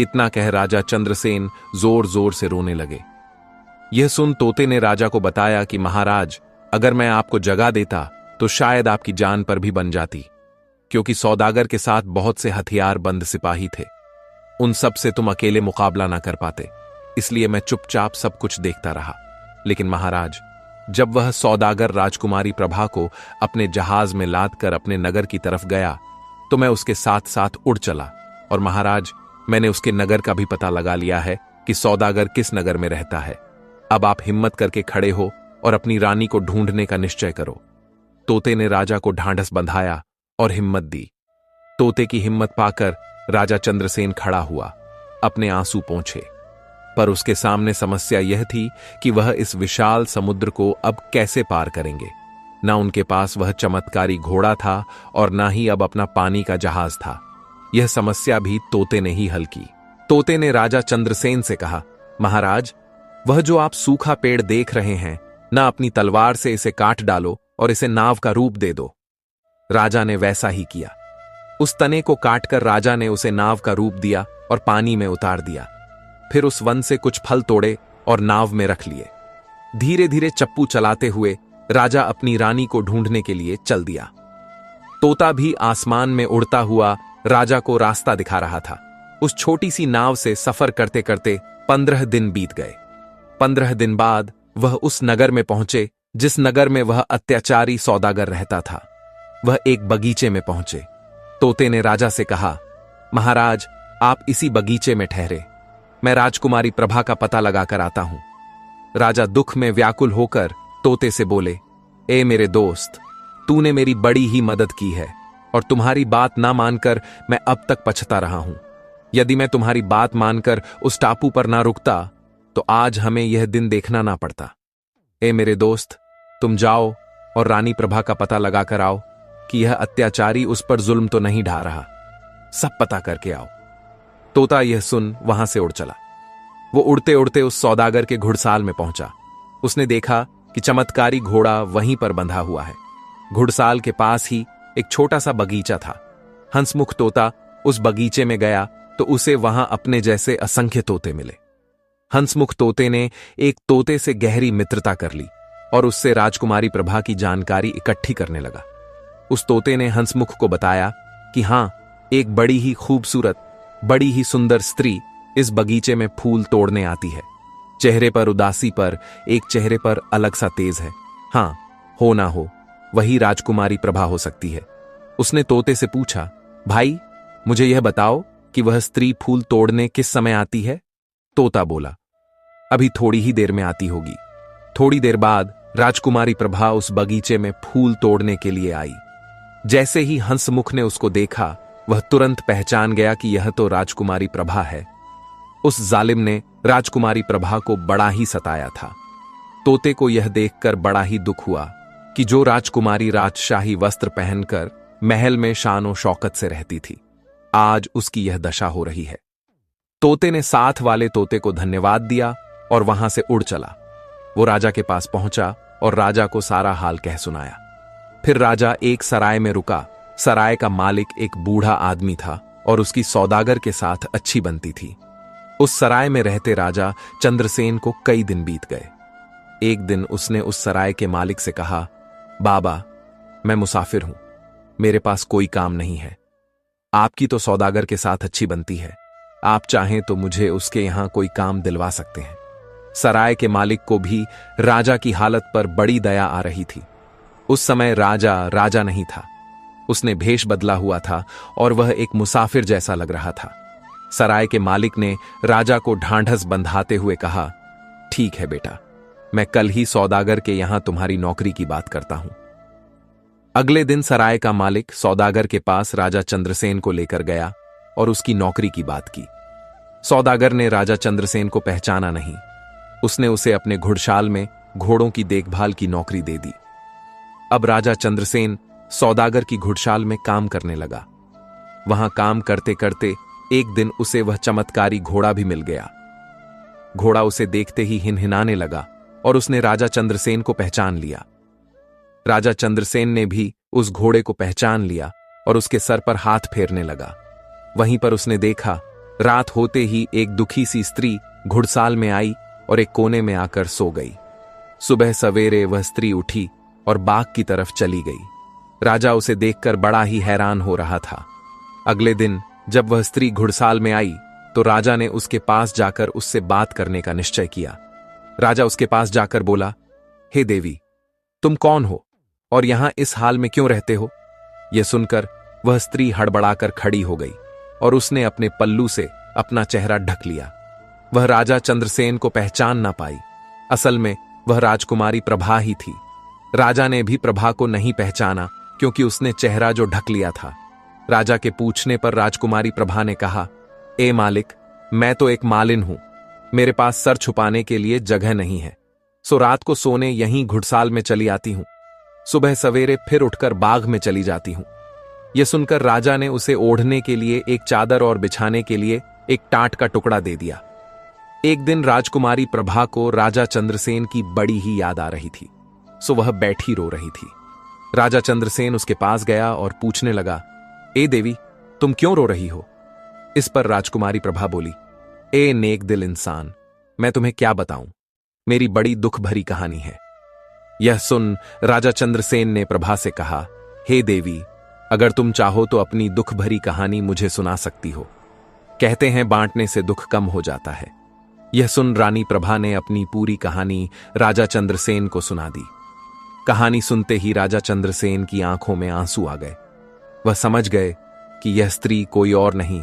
इतना कह राजा चंद्रसेन जोर जोर से रोने लगे। यह सुन तोते ने राजा को बताया कि महाराज, अगर मैं आपको जगा देता तो शायद आपकी जान पर भी बन जाती, क्योंकि सौदागर के साथ बहुत से हथियारबंद सिपाही थे। उन सब से तुम अकेले मुकाबला ना कर पाते, इसलिए मैं चुपचाप सब कुछ देखता रहा। लेकिन महाराज, जब वह सौदागर राजकुमारी प्रभा को अपने जहाज में लाद कर अपने नगर की तरफ गया तो मैं उसके साथ साथ उड़ चला। और महाराज, मैंने उसके नगर का भी पता लगा लिया है कि सौदागर किस नगर में रहता है। अब आप हिम्मत करके खड़े हो और अपनी रानी को ढूंढने का निश्चय करो। तोते ने राजा को ढांढस बंधाया और हिम्मत दी। तोते की हिम्मत पाकर राजा चंद्रसेन खड़ा हुआ, अपने आंसू पोंछे। पर उसके सामने समस्या यह थी कि वह इस विशाल समुद्र को अब कैसे पार करेंगे। ना उनके पास वह चमत्कारी घोड़ा था और ना ही अब अपना पानी का जहाज था। यह समस्या भी तोते ने ही हल की। तोते ने राजा चंद्रसेन से कहा, महाराज, वह जो आप सूखा पेड़ देख रहे हैं, ना अपनी तलवार से इसे काट डालो और इसे नाव का रूप दे दो। राजा ने वैसा ही किया। उस तने को काटकर राजा ने उसे नाव का रूप दिया और पानी में उतार दिया। फिर उस वन से कुछ फल तोड़े और नाव में रख लिए। धीरे धीरे चप्पू चलाते हुए राजा अपनी रानी को ढूंढने के लिए चल दिया। तोता भी आसमान में उड़ता हुआ राजा को रास्ता दिखा रहा था। उस छोटी सी नाव से सफर करते करते 15 दिन बीत गए। 15 दिन बाद वह उस नगर में पहुंचे जिस नगर में वह अत्याचारी सौदागर रहता था। वह एक बगीचे में पहुंचे। तोते ने राजा से कहा, महाराज, आप इसी बगीचे में ठहरे, मैं राजकुमारी प्रभा का पता लगाकर आता हूं। राजा दुख में व्याकुल होकर तोते से बोले, ए मेरे दोस्त, तूने मेरी बड़ी ही मदद की है और तुम्हारी बात ना मानकर मैं अब तक पछता रहा हूं। यदि मैं तुम्हारी बात मानकर उस टापू पर ना रुकता तो आज हमें यह दिन देखना ना पड़ता। ए मेरे दोस्त, तुम जाओ और रानी प्रभा का पता लगाकर आओ कि यह अत्याचारी उस पर जुल्म तो नहीं ढा रहा। सब पता करके आओ। तोता यह सुन वहां से उड़ चला। वो उड़ते उड़ते उस सौदागर के घुड़साल में पहुंचा। उसने देखा कि चमत्कारी घोड़ा वहीं पर बंधा हुआ है। घुड़साल के पास ही एक छोटा सा बगीचा था। हंसमुख तोता उस बगीचे में गया तो उसे वहां अपने जैसे असंख्य तोते मिले। हंसमुख तोते ने एक तोते से गहरी मित्रता कर ली और उससे राजकुमारी प्रभा की जानकारी इकट्ठी करने लगा। उस तोते ने हंसमुख को बताया कि हां, एक बड़ी ही खूबसूरत, बड़ी ही सुंदर स्त्री इस बगीचे में फूल तोड़ने आती है। चेहरे पर उदासी पर एक चेहरे पर अलग सा तेज है। हां, हो ना हो, वही राजकुमारी प्रभा हो सकती है। उसने तोते से पूछा, भाई, मुझे यह बताओ कि वह स्त्री फूल तोड़ने किस समय आती है? तोता बोला, अभी थोड़ी ही देर में आती होगी। थोड़ी देर बाद राजकुमारी प्रभा उस बगीचे में फूल तोड़ने के लिए आई। जैसे ही हंसमुख ने उसको देखा, वह तुरंत पहचान गया कि यह तो राजकुमारी प्रभा है। उस जालिम ने राजकुमारी प्रभा को बड़ा ही सताया था। तोते को यह देखकर बड़ा ही दुख हुआ कि जो राजकुमारी राजशाही वस्त्र पहनकर महल में शानो शौकत से रहती थी, आज उसकी यह दशा हो रही है। तोते ने साथ वाले तोते को धन्यवाद दिया और वहां से उड़ चला। वो राजा के पास पहुंचा और राजा को सारा हाल कह सुनाया। फिर राजा एक सराय में रुका। सराय का मालिक एक बूढ़ा आदमी था और उसकी सौदागर के साथ अच्छी बनती थी। उस सराय में रहते राजा चंद्रसेन को कई दिन बीत गए। एक दिन उसने उस सराय के मालिक से कहा, बाबा, मैं मुसाफिर हूं, मेरे पास कोई काम नहीं है। आपकी तो सौदागर के साथ अच्छी बनती है, आप चाहें तो मुझे उसके यहां कोई काम दिलवा सकते हैं। सराय के मालिक को भी राजा की हालत पर बड़ी दया आ रही थी। उस समय राजा राजा नहीं था, उसने भेष बदला हुआ था और वह एक मुसाफिर जैसा लग रहा था। सराय के मालिक ने राजा को ढांढस बंधाते हुए कहा, ठीक है बेटा, मैं कल ही सौदागर के यहां तुम्हारी नौकरी की बात करता हूं। अगले दिन सराय का मालिक सौदागर के पास राजा चंद्रसेन को लेकर गया और उसकी नौकरी की बात की। सौदागर ने राजा चंद्रसेन को पहचाना नहीं। उसने उसे अपने घुड़शाल में घोड़ों की देखभाल की नौकरी दे दी। अब राजा चंद्रसेन सौदागर की घुड़शाल में काम करने लगा। वहां काम करते करते एक दिन उसे वह चमत्कारी घोड़ा भी मिल गया। घोड़ा उसे देखते ही हिनहिनाने लगा और उसने राजा चंद्रसेन को पहचान लिया। राजा चंद्रसेन ने भी उस घोड़े को पहचान लिया और उसके सर पर हाथ फेरने लगा। वहीं पर उसने देखा, रात होते ही एक दुखी सी स्त्री घुड़साल में आई और एक कोने में आकर सो गई। सुबह सवेरे वह स्त्री उठी और बाग की तरफ चली गई। राजा उसे देखकर बड़ा ही हैरान हो रहा था। अगले दिन जब वह स्त्री घुड़साल में आई तो राजा ने उसके पास जाकर उससे बात करने का निश्चय किया। राजा उसके पास जाकर बोला, हे देवी, तुम कौन हो और यहां इस हाल में क्यों रहते हो? यह सुनकर वह स्त्री हड़बड़ाकर खड़ी हो गई और उसने अपने पल्लू से अपना चेहरा ढक लिया। वह राजा चंद्रसेन को पहचान ना पाई। असल में वह राजकुमारी प्रभा ही थी। राजा ने भी प्रभा को नहीं पहचाना क्योंकि उसने चेहरा जो ढक लिया था। राजा के पूछने पर राजकुमारी प्रभा ने कहा, ए मालिक, मैं तो एक मालिन हूं, मेरे पास सर छुपाने के लिए जगह नहीं है, सो रात को सोने यहीं घुड़साल में चली आती हूं। सुबह सवेरे फिर उठकर बाग में चली जाती हूं। यह सुनकर राजा ने उसे ओढ़ने के लिए एक चादर और बिछाने के लिए एक टाट का टुकड़ा दे दिया। एक दिन राजकुमारी प्रभा को राजा चंद्रसेन की बड़ी ही याद आ रही थी, सो वह बैठी रो रही थी। राजा चंद्रसेन उसके पास गया और पूछने लगा, ए देवी, तुम क्यों रो रही हो? इस पर राजकुमारी प्रभा बोली, ए नेक दिल इंसान, मैं तुम्हें क्या बताऊं, मेरी बड़ी दुख भरी कहानी है। यह सुन राजा चंद्रसेन ने प्रभा से कहा, हे देवी, अगर तुम चाहो तो अपनी दुख भरी कहानी मुझे सुना सकती हो। कहते हैं बांटने से दुख कम हो जाता है। यह सुन रानी प्रभा ने अपनी पूरी कहानी राजा चंद्रसेन को सुना दी। कहानी सुनते ही राजा चंद्रसेन की आंखों में आंसू आ गए। वह समझ गए कि यह स्त्री कोई और नहीं,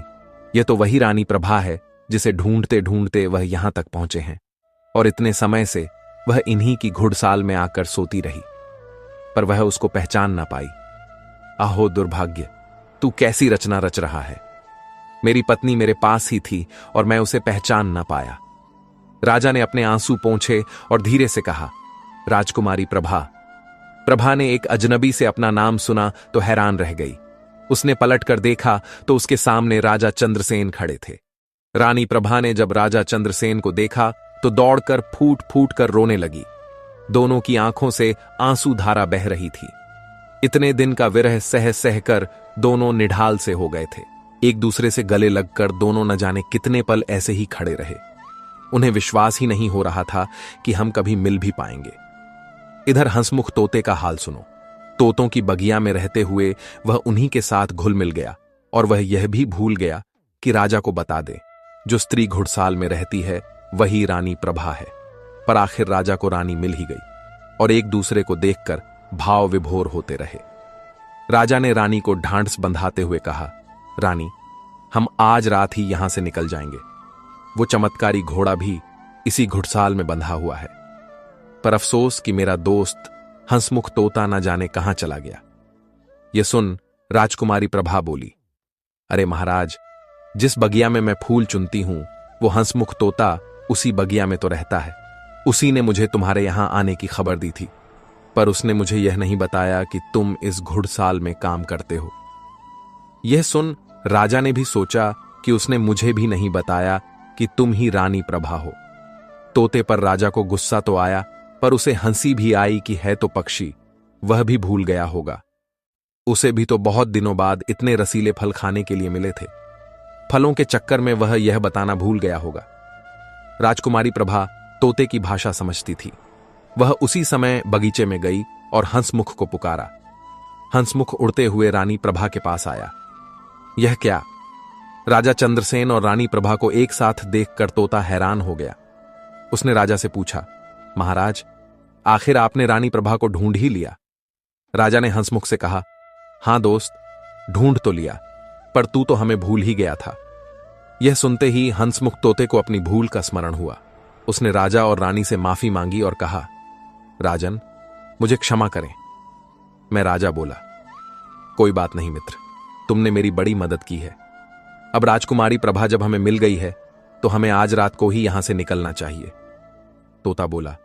यह तो वही रानी प्रभा है जिसे ढूंढते ढूंढते वह यहां तक पहुंचे हैं और इतने समय से वह इन्हीं की घुड़साल में आकर सोती रही, पर वह उसको पहचान ना पाई। आहो दुर्भाग्य, तू कैसी रचना रच रहा है। मेरी पत्नी मेरे पास ही थी और मैं उसे पहचान ना पाया। राजा ने अपने आंसू पोंछे और धीरे से कहा, राजकुमारी प्रभा। प्रभा ने एक अजनबी से अपना नाम सुना तो हैरान रह गई। उसने पलटकर देखा तो उसके सामने राजा चंद्रसेन खड़े थे। रानी प्रभा ने जब राजा चंद्रसेन को देखा तो दौड़कर फूट फूट कर रोने लगी। दोनों की आंखों से आंसू धारा बह रही थी। इतने दिन का विरह सह सहकर दोनों निढाल से हो गए थे। एक दूसरे से गले लगकर दोनों न जाने कितने पल ऐसे ही खड़े रहे। उन्हें विश्वास ही नहीं हो रहा था कि हम कभी मिल भी पाएंगे। इधर हंसमुख तोते का हाल सुनो। तोतों की बगिया में रहते हुए वह उन्हीं के साथ घुल मिल गया और वह यह भी भूल गया कि राजा को बता दे, जो स्त्री घुड़साल में रहती है वही रानी प्रभा है। पर आखिर राजा को रानी मिल ही गई और एक दूसरे को देखकर भाव विभोर होते रहे। राजा ने रानी को ढांढस बंधाते हुए कहा, रानी, हम आज रात ही यहां से निकल जाएंगे। वो चमत्कारी घोड़ा भी इसी घुड़साल में बंधा हुआ है, पर अफसोस कि मेरा दोस्त हंसमुख तोता न जाने कहां चला गया। यह सुन राजकुमारी प्रभा बोली, अरे महाराज, जिस बगिया में मैं फूल चुनती हूं वो हंसमुख तोता उसी बगिया में तो रहता है। उसी ने मुझे तुम्हारे यहां आने की खबर दी थी, पर उसने मुझे यह नहीं बताया कि तुम इस घुड़साल में काम करते हो। यह सुन राजा ने भी सोचा कि उसने मुझे भी नहीं बताया कि तुम ही रानी प्रभा हो। तोते पर राजा को गुस्सा तो आया, पर उसे हंसी भी आई कि है तो पक्षी, वह भी भूल गया होगा। उसे भी तो बहुत दिनों बाद इतने रसीले फल खाने के लिए मिले थे। फलों के चक्कर में वह यह बताना भूल गया होगा। राजकुमारी प्रभा तोते की भाषा समझती थी। वह उसी समय बगीचे में गई और हंसमुख को पुकारा। हंसमुख उड़ते हुए रानी प्रभा के पास आया। यह क्या? राजा चंद्रसेन और रानी प्रभा को एक साथ देखकर तोता हैरान हो गया। उसने राजा से पूछा, महाराज, आखिर आपने रानी प्रभा को ढूंढ ही लिया? राजा ने हंसमुख से कहा, हां दोस्त, ढूंढ तो लिया, पर तू तो हमें भूल ही गया था। यह सुनते ही हंसमुख तोते को अपनी भूल का स्मरण हुआ। उसने राजा और रानी से माफी मांगी और कहा, राजन, मुझे क्षमा करें। मैं राजा बोला, कोई बात नहीं मित्र, तुमने मेरी बड़ी मदद की है। अब राजकुमारी प्रभा जब हमें मिल गई है तो हमें आज रात को ही यहां से निकलना चाहिए। तोता बोला,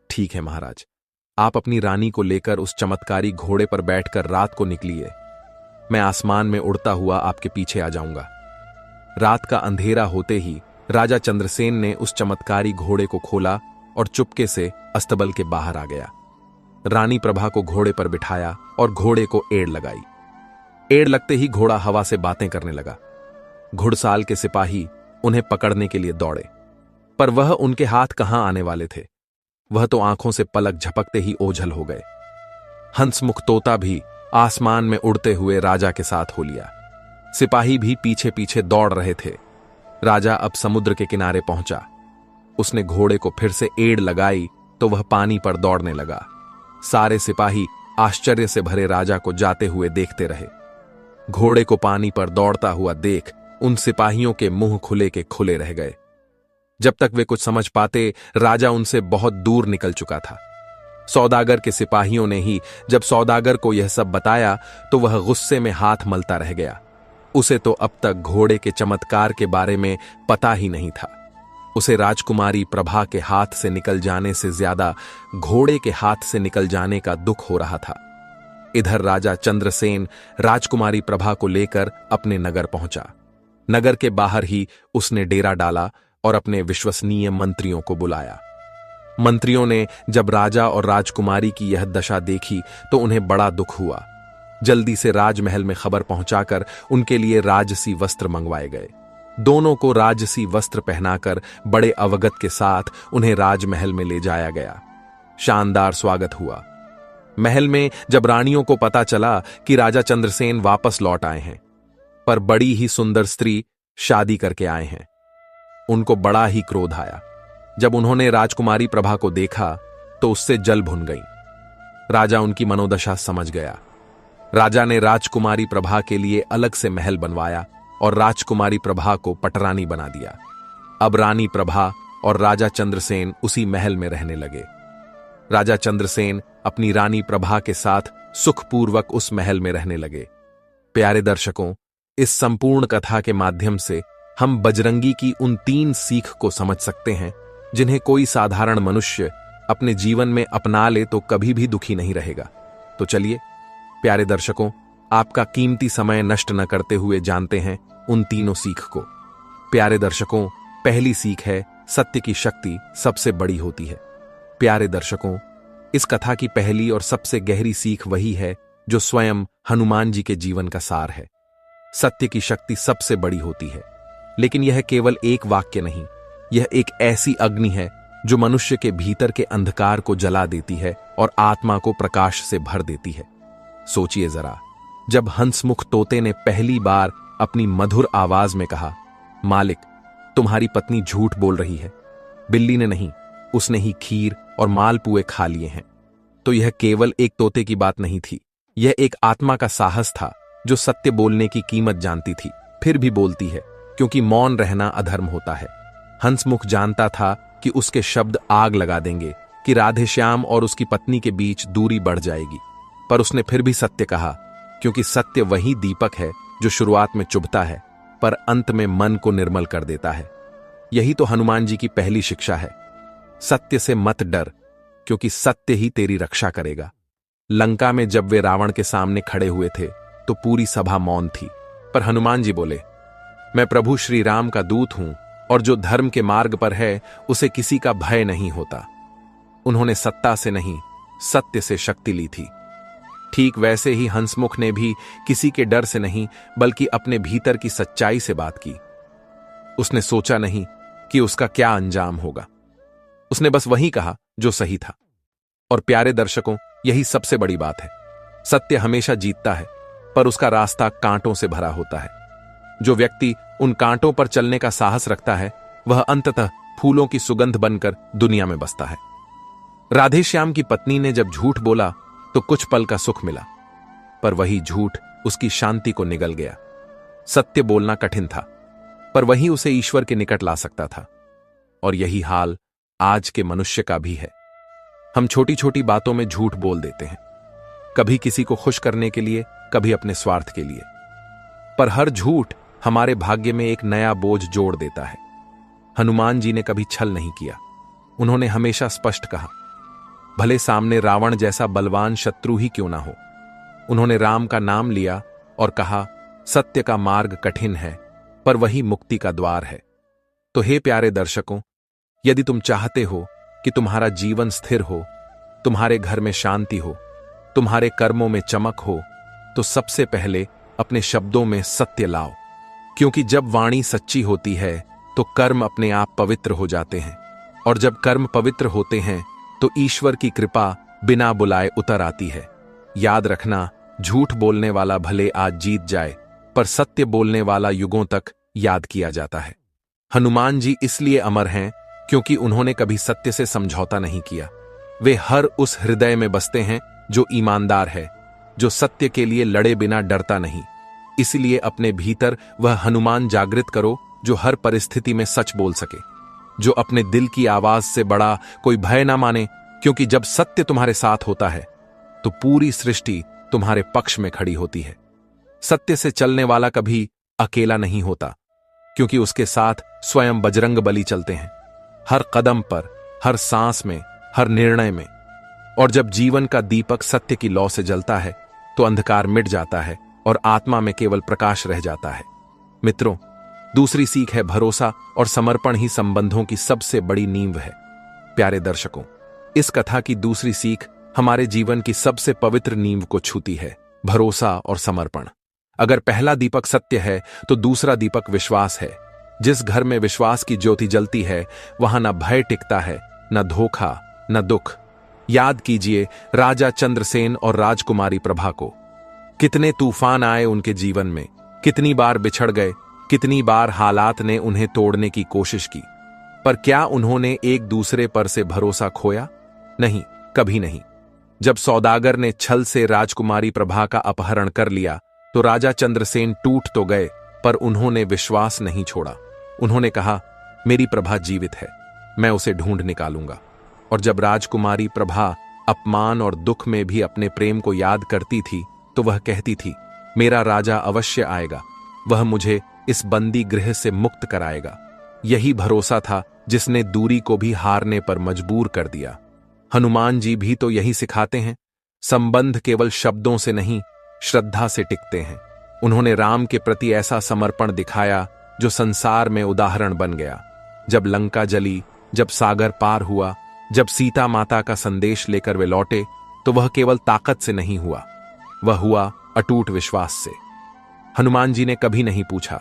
ठीक है महाराज, आप अपनी रानी को लेकर उस चमत्कारी घोड़े पर बैठकर रात को निकलिए। मैं आसमान में उड़ता हुआ आपके पीछे आ जाऊंगा। रात का अंधेरा होते ही राजा चंद्रसेन ने उस चमत्कारी घोड़े को खोला और चुपके से अस्तबल के बाहर आ गया। रानी प्रभा को घोड़े पर बिठाया और घोड़े को एड़ लगाई। एड़ लगते ही घोड़ा हवा से बातें करने लगा। घुड़साल के सिपाही उन्हें पकड़ने के लिए दौड़े, पर वह उनके हाथ कहां आने वाले थे। वह तो आंखों से पलक झपकते ही ओझल हो गए। हंसमुख तोता भी आसमान में उड़ते हुए राजा के साथ हो लिया। सिपाही भी पीछे पीछे दौड़ रहे थे। राजा अब समुद्र के किनारे पहुंचा। उसने घोड़े को फिर से एड़ लगाई तो वह पानी पर दौड़ने लगा। सारे सिपाही आश्चर्य से भरे राजा को जाते हुए देखते रहे। घोड़े को पानी पर दौड़ता हुआ देख उन सिपाहियों के मुंह खुले के खुले रह गए। जब तक वे कुछ समझ पाते, राजा उनसे बहुत दूर निकल चुका था। सौदागर के सिपाहियों ने ही जब सौदागर को यह सब बताया तो वह गुस्से में हाथ मलता रह गया। उसे तो अब तक घोड़े के चमत्कार के बारे में पता ही नहीं था। उसे राजकुमारी प्रभा के हाथ से निकल जाने से ज्यादा घोड़े के हाथ से निकल जाने का दुख हो रहा था। इधर राजा चंद्रसेन राजकुमारी प्रभा को लेकर अपने नगर पहुंचा। नगर के बाहर ही उसने डेरा डाला और अपने विश्वसनीय मंत्रियों को बुलाया। मंत्रियों ने जब राजा और राजकुमारी की यह दशा देखी तो उन्हें बड़ा दुख हुआ। जल्दी से राजमहल में खबर पहुंचाकर उनके लिए राजसी वस्त्र मंगवाए गए। दोनों को राजसी वस्त्र पहनाकर बड़े अवगत के साथ उन्हें राजमहल में ले जाया गया। शानदार स्वागत हुआ। महल में जब रानियों को पता चला कि राजा चंद्रसेन वापस लौट आए हैं, पर बड़ी ही सुंदर स्त्री शादी करके आए हैं, उनको बड़ा ही क्रोध आया। जब उन्होंने राजकुमारी प्रभा को देखा तो उससे जल भुन गई। राजा उनकी मनोदशा समझ गया। राजा ने राजकुमारी प्रभा के लिए अलग से महल बनवाया और राजकुमारी प्रभा को पटरानी बना दिया। अब रानी प्रभा और राजा चंद्रसेन उसी महल में रहने लगे। राजा चंद्रसेन अपनी रानी प्रभा के साथ सुखपूर्वक उस महल में रहने लगे। प्यारे दर्शकों, इस संपूर्ण कथा के माध्यम से हम बजरंगी की उन 3 सीख को समझ सकते हैं जिन्हें कोई साधारण मनुष्य अपने जीवन में अपना ले तो कभी भी दुखी नहीं रहेगा। तो चलिए प्यारे दर्शकों, आपका कीमती समय नष्ट न करते हुए जानते हैं उन तीनों सीख को। प्यारे दर्शकों, पहली सीख है सत्य की शक्ति सबसे बड़ी होती है। प्यारे दर्शकों, इस कथा की पहली और सबसे गहरी सीख वही है जो स्वयं हनुमान जी के जीवन का सार है। सत्य की शक्ति सबसे बड़ी होती है, लेकिन यह केवल एक वाक्य नहीं, यह एक ऐसी अग्नि है जो मनुष्य के भीतर के अंधकार को जला देती है और आत्मा को प्रकाश से भर देती है। सोचिए जरा, जब हंसमुख तोते ने पहली बार अपनी मधुर आवाज में कहा, मालिक, तुम्हारी पत्नी झूठ बोल रही है, बिल्ली ने नहीं, उसने ही खीर और मालपुए खा लिए हैं, तो यह केवल एक तोते की बात नहीं थी, यह एक आत्मा का साहस था जो सत्य बोलने की कीमत जानती थी, फिर भी बोलती है, क्योंकि मौन रहना अधर्म होता है। हंसमुख जानता था कि उसके शब्द आग लगा देंगे, कि राधेश्याम और उसकी पत्नी के बीच दूरी बढ़ जाएगी, पर उसने फिर भी सत्य कहा, क्योंकि सत्य वही दीपक है जो शुरुआत में चुभता है पर अंत में मन को निर्मल कर देता है। यही तो हनुमान जी की पहली शिक्षा है, सत्य से मत डर, क्योंकि सत्य ही तेरी रक्षा करेगा। लंका में जब वे रावण के सामने खड़े हुए थे तो पूरी सभा मौन थी, पर हनुमान जी बोले, मैं प्रभु श्री राम का दूत हूं और जो धर्म के मार्ग पर है उसे किसी का भय नहीं होता। उन्होंने सत्ता से नहीं, सत्य से शक्ति ली थी। ठीक वैसे ही हंसमुख ने भी किसी के डर से नहीं बल्कि अपने भीतर की सच्चाई से बात की। उसने सोचा नहीं कि उसका क्या अंजाम होगा। उसने बस वही कहा जो सही था। और प्यारे दर्शकों, यही सबसे बड़ी बात है। सत्य हमेशा जीतता है, पर उसका रास्ता कांटों से भरा होता है। जो व्यक्ति उन कांटों पर चलने का साहस रखता है, वह अंततः फूलों की सुगंध बनकर दुनिया में बसता है। राधेश्याम की पत्नी ने जब झूठ बोला तो कुछ पल का सुख मिला, पर वही झूठ उसकी शांति को निगल गया। सत्य बोलना कठिन था, पर वही उसे ईश्वर के निकट ला सकता था। और यही हाल आज के मनुष्य का भी है। हम छोटी छोटी बातों में झूठ बोल देते हैं, कभी किसी को खुश करने के लिए, कभी अपने स्वार्थ के लिए। पर हर झूठ हमारे भाग्य में एक नया बोझ जोड़ देता है। हनुमान जी ने कभी छल नहीं किया। उन्होंने हमेशा स्पष्ट कहा, भले सामने रावण जैसा बलवान शत्रु ही क्यों ना हो। उन्होंने राम का नाम लिया और कहा, सत्य का मार्ग कठिन है, पर वही मुक्ति का द्वार है। तो हे प्यारे दर्शकों, यदि तुम चाहते हो कि तुम्हारा जीवन स्थिर हो, तुम्हारे घर में शांति हो, तुम्हारे कर्मों में चमक हो, तो सबसे पहले अपने शब्दों में सत्य लाओ। क्योंकि जब वाणी सच्ची होती है तो कर्म अपने आप पवित्र हो जाते हैं, और जब कर्म पवित्र होते हैं तो ईश्वर की कृपा बिना बुलाए उतर आती है। याद रखना, झूठ बोलने वाला भले आज जीत जाए, पर सत्य बोलने वाला युगों तक याद किया जाता है। हनुमान जी इसलिए अमर हैं क्योंकि उन्होंने कभी सत्य से समझौता नहीं किया। वे हर उस हृदय में बसते हैं जो ईमानदार है, जो सत्य के लिए लड़े बिना डरता नहीं। इसलिए अपने भीतर वह हनुमान जागृत करो जो हर परिस्थिति में सच बोल सके, जो अपने दिल की आवाज से बड़ा कोई भय ना माने। क्योंकि जब सत्य तुम्हारे साथ होता है तो पूरी सृष्टि तुम्हारे पक्ष में खड़ी होती है। सत्य से चलने वाला कभी अकेला नहीं होता, क्योंकि उसके साथ स्वयं बजरंग बली चलते हैं, हर कदम पर, हर सांस में, हर निर्णय में। और जब जीवन का दीपक सत्य की लौ से जलता है तो अंधकार मिट जाता है और आत्मा में केवल प्रकाश रह जाता है। मित्रों, दूसरी सीख है भरोसा और समर्पण ही संबंधों की सबसे बड़ी नींव है। प्यारे दर्शकों, इस कथा की दूसरी सीख हमारे जीवन की सबसे पवित्र नींव को छूती है, भरोसा और समर्पण। अगर पहला दीपक सत्य है तो दूसरा दीपक विश्वास है। जिस घर में विश्वास की ज्योति जलती है, वहां न भय टिकता है, न धोखा, न दुख। याद कीजिए राजा चंद्रसेन और राजकुमारी प्रभा को। कितने तूफान आए उनके जीवन में, कितनी बार बिछड़ गए, कितनी बार हालात ने उन्हें तोड़ने की कोशिश की, पर क्या उन्होंने एक दूसरे पर से भरोसा खोया? नहीं, कभी नहीं। जब सौदागर ने छल से राजकुमारी प्रभा का अपहरण कर लिया तो राजा चंद्रसेन टूट तो गए, पर उन्होंने विश्वास नहीं छोड़ा। उन्होंने कहा, मेरी प्रभा जीवित है, मैं उसे ढूंढ निकालूंगा। और जब राजकुमारी प्रभा अपमान और दुख में भी अपने प्रेम को याद करती थी तो वह कहती थी, मेरा राजा अवश्य आएगा, वह मुझे इस बंदी गृह से मुक्त कराएगा। यही भरोसा था जिसने दूरी को भी हारने पर मजबूर कर दिया। हनुमान जी भी तो यही सिखाते हैं। संबंध केवल शब्दों से नहीं, श्रद्धा से टिकते हैं। उन्होंने राम के प्रति ऐसा समर्पण दिखाया जो संसार में उदाहरण बन गया। जब लंका जली, जब सागर पार हुआ, जब सीता माता का संदेश लेकर वे लौटे, तो वह केवल ताकत से नहीं हुआ, वह हुआ अटूट विश्वास से। हनुमान जी ने कभी नहीं पूछा,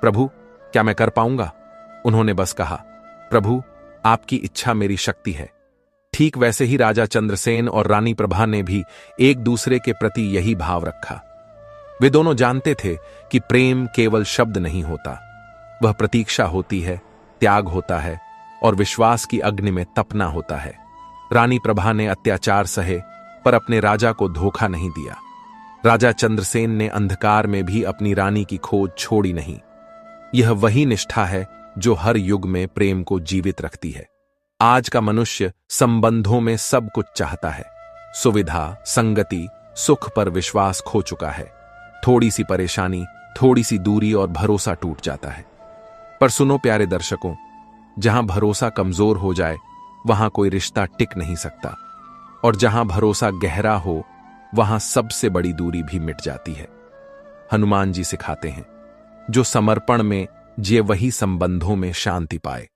प्रभु क्या मैं कर पाऊंगा? उन्होंने बस कहा, प्रभु आपकी इच्छा मेरी शक्ति है। ठीक वैसे ही राजा चंद्रसेन और रानी प्रभा ने भी एक दूसरे के प्रति यही भाव रखा। वे दोनों जानते थे कि प्रेम केवल शब्द नहीं होता, वह प्रतीक्षा होती है, त्याग होता है और विश्वास की अग्नि में तपना होता है। रानी प्रभा ने अत्याचार सहे पर अपने राजा को धोखा नहीं दिया। राजा चंद्रसेन ने अंधकार में भी अपनी रानी की खोज छोड़ी नहीं। यह वही निष्ठा है जो हर युग में प्रेम को जीवित रखती है। आज का मनुष्य संबंधों में सब कुछ चाहता है, सुविधा, संगति, सुख, पर विश्वास खो चुका है। थोड़ी सी परेशानी, थोड़ी सी दूरी और भरोसा टूट जाता है। पर सुनो प्यारे दर्शकों, जहां भरोसा कमजोर हो जाए वहां कोई रिश्ता टिक नहीं सकता, और जहां भरोसा गहरा हो वहां सबसे बड़ी दूरी भी मिट जाती है। हनुमान जी सिखाते हैं, जो समर्पण में जिए वही संबंधों में शांति पाए।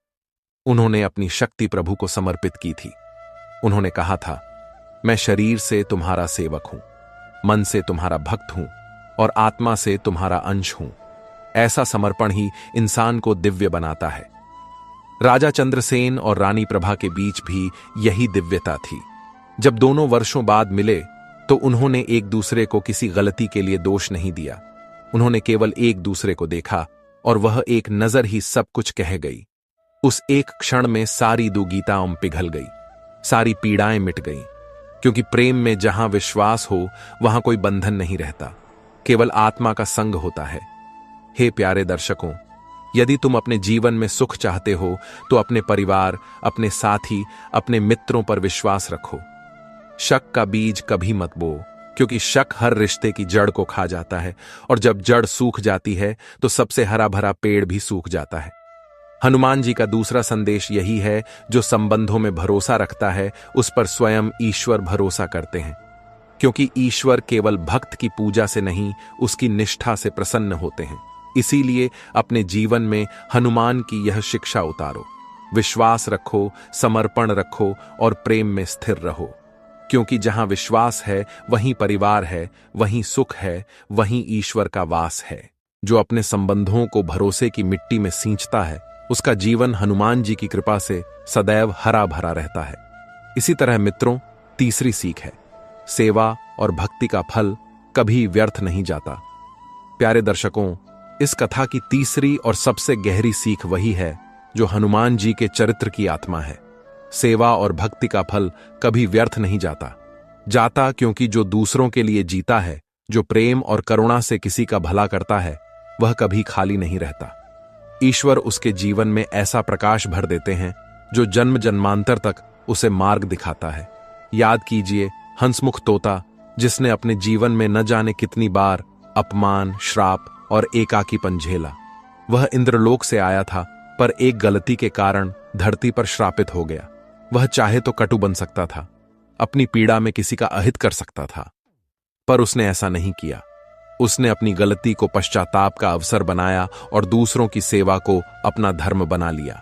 उन्होंने अपनी शक्ति प्रभु को समर्पित की थी। उन्होंने कहा था, मैं शरीर से तुम्हारा सेवक हूं, मन से तुम्हारा भक्त हूं और आत्मा से तुम्हारा अंश हूं। ऐसा समर्पण ही इंसान को दिव्य बनाता है। राजा चंद्रसेन और रानी प्रभा के बीच भी यही दिव्यता थी। जब दोनों वर्षों बाद मिले तो उन्होंने एक दूसरे को किसी गलती के लिए दोष नहीं दिया। उन्होंने केवल एक दूसरे को देखा और वह एक नजर ही सब कुछ कह गई। उस एक क्षण में सारी दुगीताओं पिघल गई, सारी पीड़ाएं मिट गईं, क्योंकि प्रेम में जहां विश्वास हो वहां कोई बंधन नहीं रहता, केवल आत्मा का संग होता है। हे प्यारे दर्शकों, यदि तुम अपने जीवन में सुख चाहते हो तो अपने परिवार, अपने साथी, अपने मित्रों पर विश्वास रखो। शक का बीज कभी मत बो, क्योंकि शक हर रिश्ते की जड़ को खा जाता है, और जब जड़ सूख जाती है तो सबसे हरा भरा पेड़ भी सूख जाता है। हनुमान जी का दूसरा संदेश यही है, जो संबंधों में भरोसा रखता है उस पर स्वयं ईश्वर भरोसा करते हैं, क्योंकि ईश्वर केवल भक्त की पूजा से नहीं, उसकी निष्ठा से प्रसन्न होते हैं। इसीलिए अपने जीवन में हनुमान की यह शिक्षा उतारो। विश्वास रखो, समर्पण रखो और प्रेम में स्थिर रहो, क्योंकि जहां विश्वास है वहीं परिवार है, वहीं सुख है, वहीं ईश्वर का वास है। जो अपने संबंधों को भरोसे की मिट्टी में सींचता है, उसका जीवन हनुमान जी की कृपा से सदैव हरा भरा रहता है। इसी तरह मित्रों, तीसरी सीख है, सेवा और भक्ति का फल कभी व्यर्थ नहीं जाता। प्यारे दर्शकों, इस कथा की तीसरी और सबसे गहरी सीख वही है जो हनुमान जी के चरित्र की आत्मा है। सेवा और भक्ति का फल कभी व्यर्थ नहीं जाता, क्योंकि जो दूसरों के लिए जीता है, जो प्रेम और करुणा से किसी का भला करता है, वह कभी खाली नहीं रहता। ईश्वर उसके जीवन में ऐसा प्रकाश भर देते हैं जो जन्म जन्मांतर तक उसे मार्ग दिखाता है। याद कीजिए हंसमुख तोता, जिसने अपने जीवन में न जाने कितनी बार अपमान, श्राप और एकाकीपन झेला। वह इंद्रलोक से आया था, पर एक गलती के कारण धरती पर श्रापित हो गया। वह चाहे तो कटु बन सकता था, अपनी पीड़ा में किसी का अहित कर सकता था, पर उसने ऐसा नहीं किया। उसने अपनी गलती को पश्चाताप का अवसर बनाया और दूसरों की सेवा को अपना धर्म बना लिया।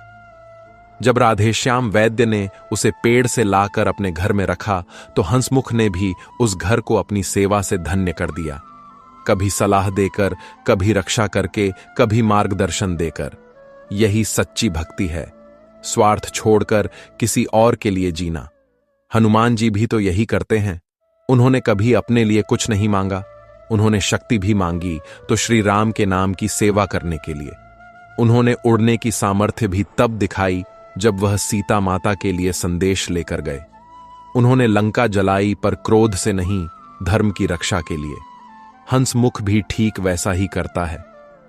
जब राधेश्याम वैद्य ने उसे पेड़ से लाकर अपने घर में रखा तो हंसमुख ने भी उस घर को अपनी सेवा से धन्य कर दिया। कभी सलाह देकर, कभी रक्षा करके, कभी मार्गदर्शन देकर। यही सच्ची भक्ति है, स्वार्थ छोड़कर किसी और के लिए जीना। हनुमान जी भी तो यही करते हैं। उन्होंने कभी अपने लिए कुछ नहीं मांगा, उन्होंने शक्ति भी मांगी तो श्री राम के नाम की सेवा करने के लिए। उन्होंने उड़ने की सामर्थ्य भी तब दिखाई जब वह सीता माता के लिए संदेश लेकर गए। उन्होंने लंका जलाई, पर क्रोध से नहीं, धर्म की रक्षा के लिए। हंसमुख भी ठीक वैसा ही करता है।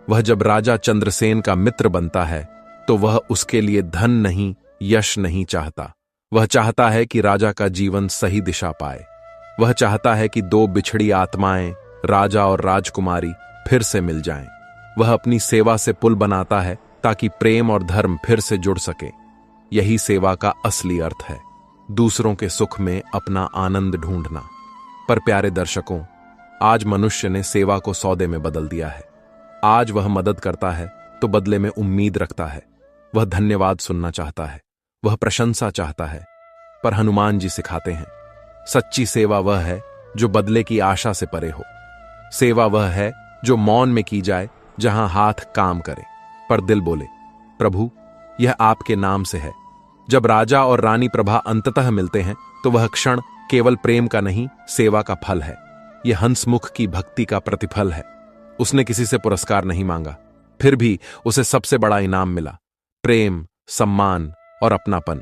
वह जब राजा चंद्रसेन का मित्र बनता है तो वह उसके लिए धन नहीं, यश नहीं चाहता। वह चाहता है कि राजा का जीवन सही दिशा पाए। वह चाहता है कि दो बिछड़ी आत्माएं, राजा और राजकुमारी, फिर से मिल जाएं। वह अपनी सेवा से पुल बनाता है ताकि प्रेम और धर्म फिर से जुड़ सके। यही सेवा का असली अर्थ है, दूसरों के सुख में अपना आनंद ढूंढना। पर प्यारे दर्शकों, आज मनुष्य ने सेवा को सौदे में बदल दिया है। आज वह मदद करता है तो बदले में उम्मीद रखता है। वह धन्यवाद सुनना चाहता है, वह प्रशंसा चाहता है। पर हनुमान जी सिखाते हैं, सच्ची सेवा वह है जो बदले की आशा से परे हो। सेवा वह है जो मौन में की जाए, जहां हाथ काम करे पर दिल बोले, प्रभु यह आपके नाम से है। जब राजा और रानी प्रभा अंततः मिलते हैं तो वह क्षण केवल प्रेम का नहीं, सेवा का फल है। यह हंसमुख की भक्ति का प्रतिफल है। उसने किसी से पुरस्कार नहीं मांगा, फिर भी उसे सबसे बड़ा इनाम मिला, प्रेम, सम्मान और अपनापन।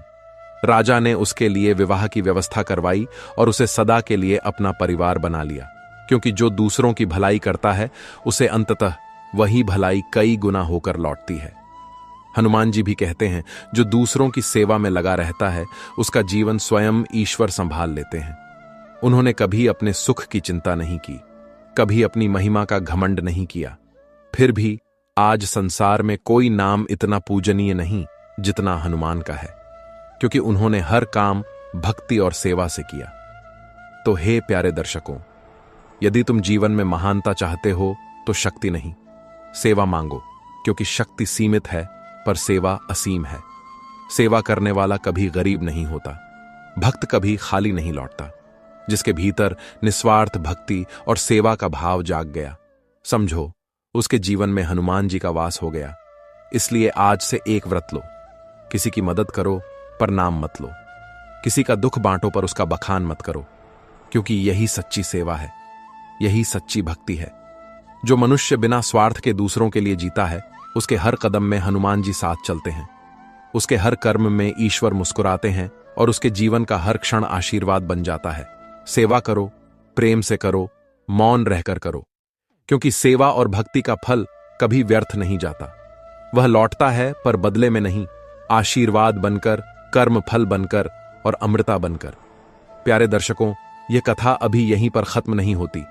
राजा ने उसके लिए विवाह की व्यवस्था करवाई और उसे सदा के लिए अपना परिवार बना लिया, क्योंकि जो दूसरों की भलाई करता है उसे अंततः वही भलाई कई गुना होकर लौटती है। हनुमान जी भी कहते हैं, जो दूसरों की सेवा में लगा रहता है उसका जीवन स्वयं ईश्वर संभाल लेते हैं। उन्होंने कभी अपने सुख की चिंता नहीं की, कभी अपनी महिमा का घमंड नहीं किया। फिर भी आज संसार में कोई नाम इतना पूजनीय नहीं जितना हनुमान का है, क्योंकि उन्होंने हर काम भक्ति और सेवा से किया। तो हे प्यारे दर्शकों, यदि तुम जीवन में महानता चाहते हो तो शक्ति नहीं, सेवा मांगो, क्योंकि शक्ति सीमित है पर सेवा असीम है। सेवा करने वाला कभी गरीब नहीं होता, भक्त कभी खाली नहीं लौटता। जिसके भीतर निस्वार्थ भक्ति और सेवा का भाव जाग गया। समझो, उसके जीवन में हनुमान जी का वास हो गया। इसलिए आज से एक व्रत लो, किसी की मदद करो पर नाम मत लो, किसी का दुख बांटो पर उसका बखान मत करो, क्योंकि यही सच्ची सेवा है, यही सच्ची भक्ति है। जो मनुष्य बिना स्वार्थ के दूसरों के लिए जीता है, उसके हर कदम में हनुमान जी साथ चलते हैं। उसके हर कर्म में ईश्वर मुस्कुराते हैं और उसके जीवन का हर क्षण आशीर्वाद बन जाता है। सेवा करो, प्रेम से करो, मौन रहकर करो, क्योंकि सेवा और भक्ति का फल कभी व्यर्थ नहीं जाता। वह लौटता है, पर बदले में नहीं, आशीर्वाद बनकर, कर्म फल बनकर और अमृता बनकर। प्यारे दर्शकों, यह कथा अभी यहीं पर खत्म नहीं होती।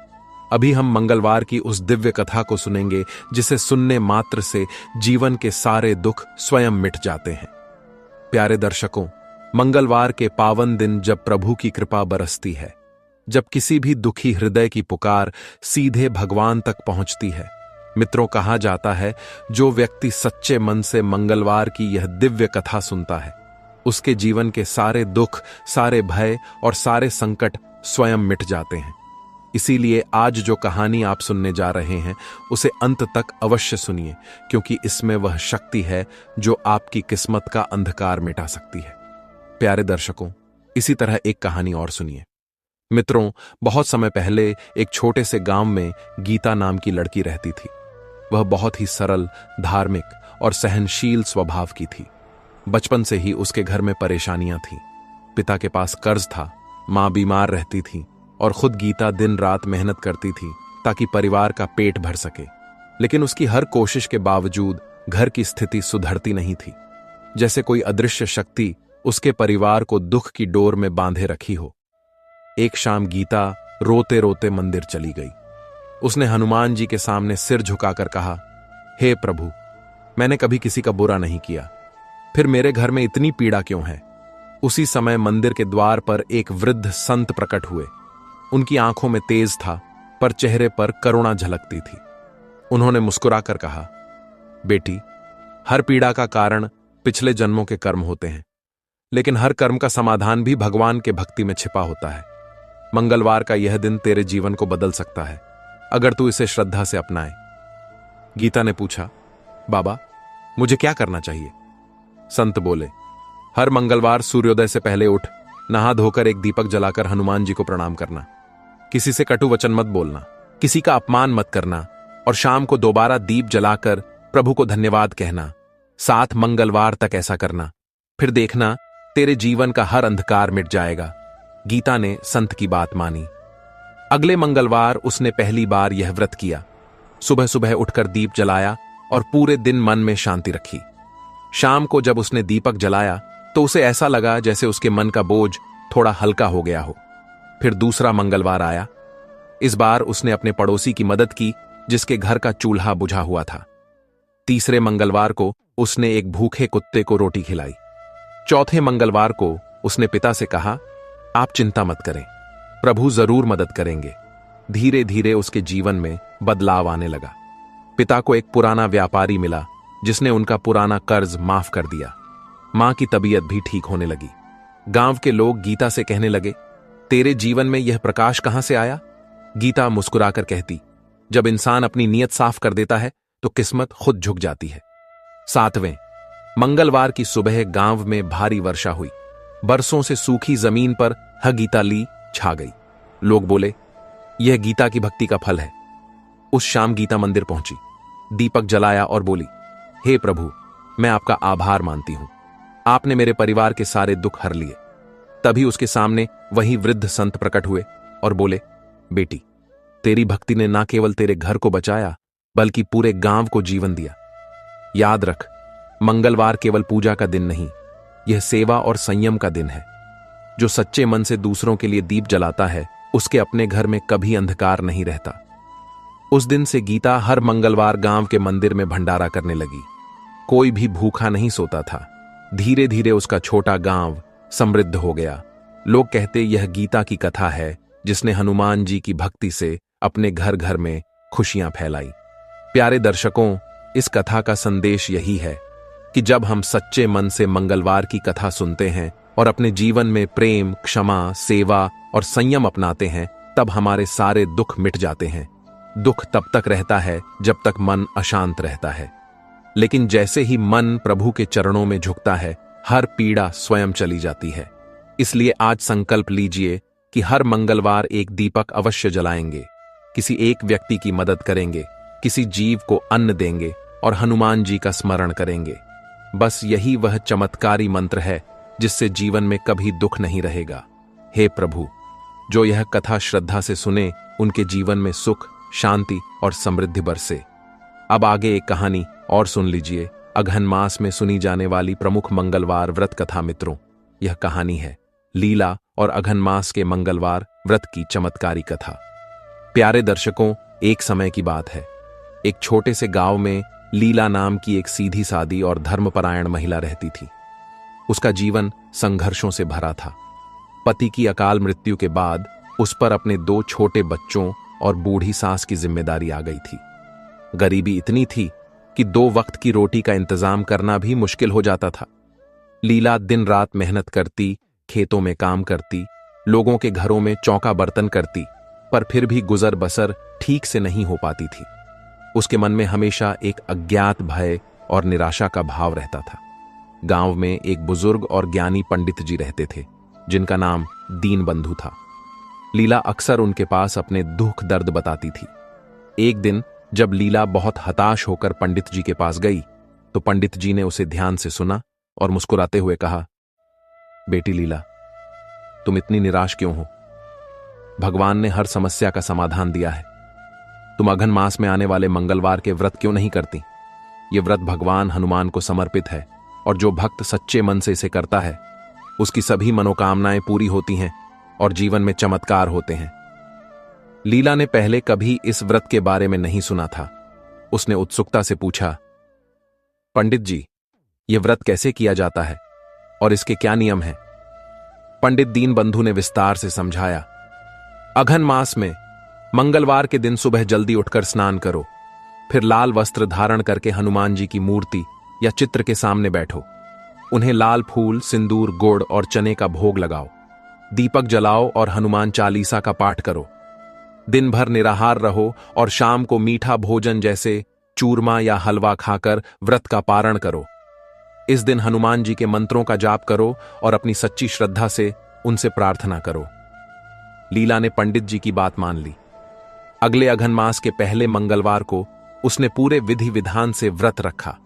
अभी हम मंगलवार की उस दिव्य कथा को सुनेंगे जिसे सुनने मात्र से जीवन के सारे दुख स्वयं मिट जाते हैं। प्यारे दर्शकों, मंगलवार के पावन दिन जब प्रभु की कृपा बरसती है, जब किसी भी दुखी हृदय की पुकार सीधे भगवान तक पहुंचती है, मित्रों, कहा जाता है जो व्यक्ति सच्चे मन से मंगलवार की यह दिव्य कथा सुनता है, उसके जीवन के सारे दुख, सारे भय और सारे संकट स्वयं मिट जाते हैं। इसीलिए आज जो कहानी आप सुनने जा रहे हैं उसे अंत तक अवश्य सुनिए, क्योंकि इसमें वह शक्ति है जो आपकी किस्मत का अंधकार मिटा सकती है। प्यारे दर्शकों, इसी तरह एक कहानी और सुनिए। मित्रों, बहुत समय पहले एक छोटे से गांव में गीता नाम की लड़की रहती थी। वह बहुत ही सरल, धार्मिक और सहनशील स्वभाव की थी। बचपन से ही उसके घर में परेशानियां थीं। पिता के पास कर्ज था, मां बीमार रहती थी और खुद गीता दिन रात मेहनत करती थी ताकि परिवार का पेट भर सके। लेकिन उसकी हर कोशिश के बावजूद घर की स्थिति सुधरती नहीं थी, जैसे कोई अदृश्य शक्ति उसके परिवार को दुख की डोर में बांधे रखी हो। एक शाम गीता रोते रोते मंदिर चली गई। उसने हनुमान जी के सामने सिर झुकाकर कहा, हे प्रभु, मैंने कभी किसी का बुरा नहीं किया, फिर मेरे घर में इतनी पीड़ा क्यों है? उसी समय मंदिर के द्वार पर एक वृद्ध संत प्रकट हुए। उनकी आंखों में तेज था, पर चेहरे पर करुणा झलकती थी। उन्होंने मुस्कुराकर कहा, बेटी, हर पीड़ा का कारण पिछले जन्मों के कर्म होते हैं, लेकिन हर कर्म का समाधान भी भगवान के भक्ति में छिपा होता है। मंगलवार का यह दिन तेरे जीवन को बदल सकता है, अगर तू इसे श्रद्धा से अपनाए। गीता ने पूछा, बाबा, मुझे क्या करना चाहिए? संत बोले, हर मंगलवार सूर्योदय से पहले उठ, नहा धोकर एक दीपक जलाकर हनुमान जी को प्रणाम करना। किसी से कटु वचन मत बोलना, किसी का अपमान मत करना और शाम को दोबारा दीप जलाकर प्रभु को धन्यवाद कहना। 7 मंगलवार तक ऐसा करना, फिर देखना तेरे जीवन का हर अंधकार मिट जाएगा। गीता ने संत की बात मानी। अगले मंगलवार उसने पहली बार यह व्रत किया। सुबह सुबह उठकर दीप जलाया और पूरे दिन मन में शांति रखी। शाम को जब उसने दीपक जलाया तो उसे ऐसा लगा जैसे उसके मन का बोझ थोड़ा हल्का हो गया हो। फिर दूसरा मंगलवार आया। इस बार उसने अपने पड़ोसी की मदद की जिसके घर का चूल्हा बुझा हुआ था। तीसरे मंगलवार को उसने एक भूखे कुत्ते को रोटी खिलाई। चौथे मंगलवार को उसने पिता से कहा, आप चिंता मत करें, प्रभु जरूर मदद करेंगे। धीरे धीरे उसके जीवन में बदलाव आने लगा। पिता को एक पुराना व्यापारी मिला जिसने उनका पुराना कर्ज माफ कर दिया। मां की तबीयत भी ठीक होने लगी। गांव के लोग गीता से कहने लगे, तेरे जीवन में यह प्रकाश कहां से आया? गीता मुस्कुराकर कहती, जब इंसान अपनी नीयत साफ कर देता है तो किस्मत खुद झुक जाती है। 7वें मंगलवार की सुबह गांव में भारी वर्षा हुई। बरसों से सूखी जमीन पर गीता ली छा गई। लोग बोले, यह गीता की भक्ति का फल है। उस शाम गीता मंदिर पहुंची, दीपक जलाया और बोली, हे प्रभु, मैं आपका आभार मानती हूं, आपने मेरे परिवार के सारे दुख हर लिए। तभी उसके सामने वही वृद्ध संत प्रकट हुए और बोले, बेटी, तेरी भक्ति ने ना केवल तेरे घर को बचाया बल्कि पूरे गांव को जीवन दिया। याद रख, मंगलवार केवल पूजा का दिन नहीं, यह सेवा और संयम का दिन है। जो सच्चे मन से दूसरों के लिए दीप जलाता है उसके अपने घर में कभी अंधकार नहीं रहता। उस दिन से गीता हर मंगलवार गांव के मंदिर में भंडारा करने लगी। कोई भी भूखा नहीं सोता था। धीरे धीरे उसका छोटा गांव समृद्ध हो गया। लोग कहते, यह गीता की कथा है जिसने हनुमान जी की भक्ति से अपने घर घर में खुशियां फैलाई। प्यारे दर्शकों, इस कथा का संदेश यही है कि जब हम सच्चे मन से मंगलवार की कथा सुनते हैं और अपने जीवन में प्रेम, क्षमा, सेवा और संयम अपनाते हैं, तब हमारे सारे दुख मिट जाते हैं। दुख तब तक रहता है जब तक मन अशांत रहता है, लेकिन जैसे ही मन प्रभु के चरणों में झुकता है, हर पीड़ा स्वयं चली जाती है। इसलिए आज संकल्प लीजिए कि हर मंगलवार एक दीपक अवश्य जलाएंगे, किसी एक व्यक्ति की मदद करेंगे, किसी जीव को अन्न देंगे और हनुमान जी का स्मरण करेंगे। बस यही वह चमत्कारी मंत्र है जिससे जीवन में कभी दुख नहीं रहेगा। हे प्रभु, जो यह कथा श्रद्धा से सुने, उनके जीवन में सुख, शांति और समृद्धि बरसे। अब आगे एक कहानी और सुन लीजिए, अघन मास में सुनी जाने वाली प्रमुख मंगलवार व्रत कथा। मित्रों, यह कहानी है लीला और अघन मास के मंगलवार व्रत की चमत्कारी कथा। प्यारे दर्शकों, एक समय की बात है। एक छोटे से गांव में लीला नाम की एक सीधी सादी और धर्मपरायण महिला रहती थी। उसका जीवन संघर्षों से भरा था। पति की अकाल मृत्यु के बाद उस पर अपने 2 छोटे बच्चों और बूढ़ी सास की जिम्मेदारी आ गई थी। गरीबी इतनी थी कि 2 वक्त की रोटी का इंतजाम करना भी मुश्किल हो जाता था। लीला दिन रात मेहनत करती, खेतों में काम करती, लोगों के घरों में चौका बर्तन करती, पर फिर भी गुजर बसर ठीक से नहीं हो पाती थी। उसके मन में हमेशा एक अज्ञात भय और निराशा का भाव रहता था। गांव में एक बुजुर्ग और ज्ञानी पंडित जी रहते थे, जिनका नाम दीनबंधु था। लीला अक्सर उनके पास अपने दुख दर्द बताती थी। एक दिन जब लीला बहुत हताश होकर पंडित जी के पास गई, तो पंडित जी ने उसे ध्यान से सुना और मुस्कुराते हुए कहा, बेटी लीला, तुम इतनी निराश क्यों हो? भगवान ने हर समस्या का समाधान दिया है। तुम अघन मास में आने वाले मंगलवार के व्रत क्यों नहीं करती? यह व्रत भगवान हनुमान को समर्पित है और जो भक्त सच्चे मन से इसे करता है, उसकी सभी मनोकामनाएं पूरी होती हैं और जीवन में चमत्कार होते हैं। लीला ने पहले कभी इस व्रत के बारे में नहीं सुना था। उसने उत्सुकता से पूछा, पंडित जी, यह व्रत कैसे किया जाता है और इसके क्या नियम हैं? पंडित दीनबंधु ने विस्तार से समझाया, अघन मास में मंगलवार के दिन सुबह जल्दी उठकर स्नान करो, फिर लाल वस्त्र धारण करके हनुमान जी की मूर्ति या चित्र के सामने बैठो। उन्हें लाल फूल, सिंदूर, गुड़ और चने का भोग लगाओ, दीपक जलाओ और हनुमान चालीसा का पाठ करो। दिन भर निराहार रहो और शाम को मीठा भोजन जैसे चूरमा या हलवा खाकर व्रत का पारण करो। इस दिन हनुमान जी के मंत्रों का जाप करो और अपनी सच्ची श्रद्धा से उनसे प्रार्थना करो। लीला ने पंडित जी की बात मान ली। अगले अघन मास के पहले मंगलवार को उसने पूरे विधि विधान से व्रत रखा।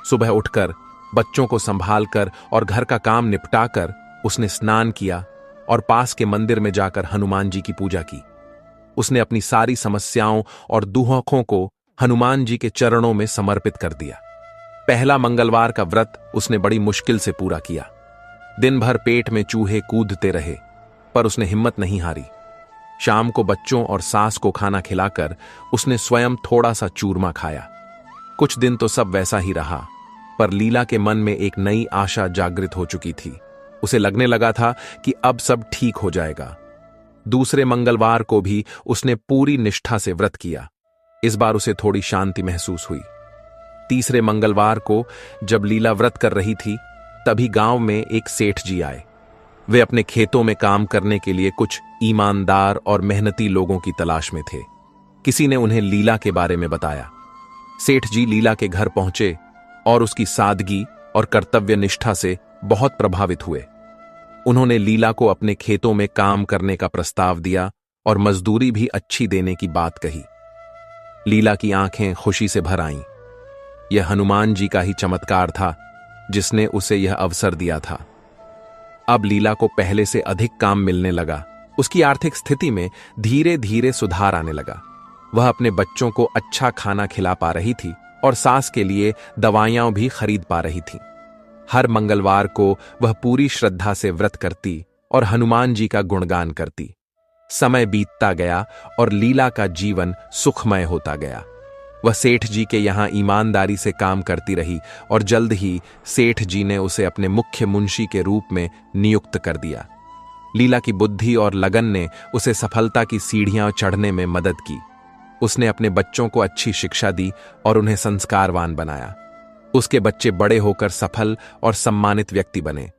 सुबह उठकर बच्चों को संभालकर और घर का काम निपटाकर उसने स्नान किया और पास के मंदिर में जाकर हनुमान जी की पूजा की। उसने अपनी सारी समस्याओं और दुखों को हनुमान जी के चरणों में समर्पित कर दिया। पहला मंगलवार का व्रत उसने बड़ी मुश्किल से पूरा किया। दिन भर पेट में चूहे कूदते रहे, पर उसने हिम्मत नहीं हारी। शाम को बच्चों और सास को खाना खिलाकर उसने स्वयं थोड़ा सा चूरमा खाया। कुछ दिन तो सब वैसा ही रहा, पर लीला के मन में एक नई आशा जागृत हो चुकी थी। उसे लगने लगा था कि अब सब ठीक हो जाएगा। दूसरे मंगलवार को भी उसने पूरी निष्ठा से व्रत किया। इस बार उसे थोड़ी शांति महसूस हुई। तीसरे मंगलवार को जब लीला व्रत कर रही थी, तभी गांव में एक सेठ जी आए। वे अपने खेतों में काम करने के लिए कुछ ईमानदार और मेहनती लोगों की तलाश में थे। किसी ने उन्हें लीला के बारे में बताया। सेठ जी लीला के घर पहुंचे और उसकी सादगी और कर्तव्य निष्ठा से बहुत प्रभावित हुए। उन्होंने लीला को अपने खेतों में काम करने का प्रस्ताव दिया और मजदूरी भी अच्छी देने की बात कही। लीला की आंखें खुशी से भर आईं। यह हनुमान जी का ही चमत्कार था जिसने उसे यह अवसर दिया था। अब लीला को पहले से अधिक काम मिलने लगा। उसकी आर्थिक स्थिति में धीरे धीरे सुधार आने लगा। वह अपने बच्चों को अच्छा खाना खिला पा रही थी और सास के लिए दवाइयां भी खरीद पा रही थी। हर मंगलवार को वह पूरी श्रद्धा से व्रत करती और हनुमान जी का गुणगान करती। समय बीतता गया और लीला का जीवन सुखमय होता गया। वह सेठ जी के यहां ईमानदारी से काम करती रही और जल्द ही सेठ जी ने उसे अपने मुख्य मुंशी के रूप में नियुक्त कर दिया। लीला की बुद्धि और लगन ने उसे सफलता की सीढ़ियां चढ़ने में मदद की। उसने अपने बच्चों को अच्छी शिक्षा दी और उन्हें संस्कारवान बनाया। उसके बच्चे बड़े होकर सफल और सम्मानित व्यक्ति बने।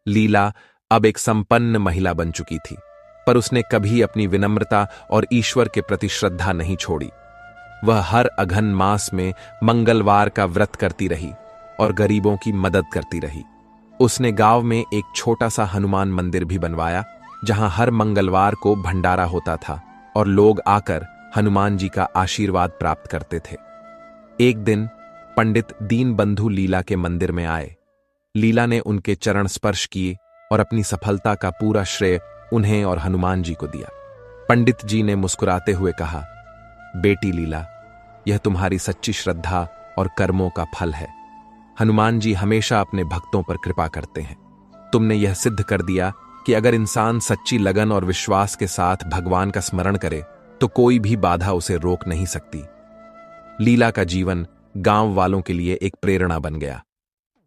लीला अब एक संपन्न महिला बन चुकी थी, पर उसने कभी अपनी विनम्रता और ईश्वर के प्रति श्रद्धा नहीं छोड़ी। वह हर अघन मास में मंगलवार का व्रत करती रही और गरीबों की मदद करती रही। उसने गांव में एक छोटा सा हनुमान मंदिर भी बनवाया, जहां हर मंगलवार को भंडारा होता था और लोग आकर हनुमान जी का आशीर्वाद प्राप्त करते थे। एक दिन पंडित दीनबंधु लीला के मंदिर में आए। लीला ने उनके चरण स्पर्श किए और अपनी सफलता का पूरा श्रेय उन्हें और हनुमान जी को दिया। पंडित जी ने मुस्कुराते हुए कहा, बेटी लीला, यह तुम्हारी सच्ची श्रद्धा और कर्मों का फल है। हनुमान जी हमेशा अपने भक्तों पर कृपा करते हैं। तुमने यह सिद्ध कर दिया कि अगर इंसान सच्ची लगन और विश्वास के साथ भगवान का स्मरण करे तो कोई भी बाधा उसे रोक नहीं सकती। लीला का जीवन गांव वालों के लिए एक प्रेरणा बन गया।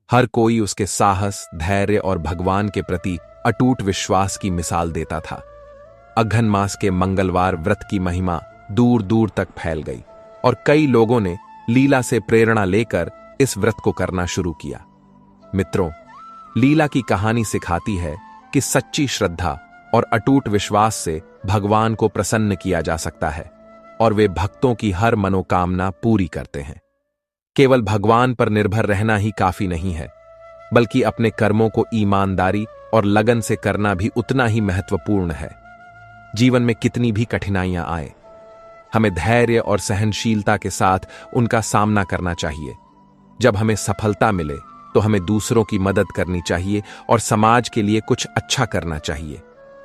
हर कोई उसके साहस, धैर्य और भगवान के प्रति अटूट विश्वास की मिसाल देता था। अघन मास के मंगलवार व्रत की महिमा दूर दूर तक फैल गई और कई लोगों ने लीला से प्रेरणा लेकर इस व्रत को करना शुरू किया। मित्रों, लीला की कहानी सिखाती है कि सच्ची श्रद्धा और अटूट विश्वास से भगवान को प्रसन्न किया जा सकता है और वे भक्तों की हर मनोकामना पूरी करते हैं। केवल भगवान पर निर्भर रहना ही काफी नहीं है, बल्कि अपने कर्मों को ईमानदारी और लगन से करना भी उतना ही महत्वपूर्ण है। जीवन में कितनी भी कठिनाइयां आए, हमें धैर्य और सहनशीलता के साथ उनका सामना करना चाहिए। जब हमें सफलता मिले तो हमें दूसरों की मदद करनी चाहिए और समाज के लिए कुछ अच्छा करना चाहिए।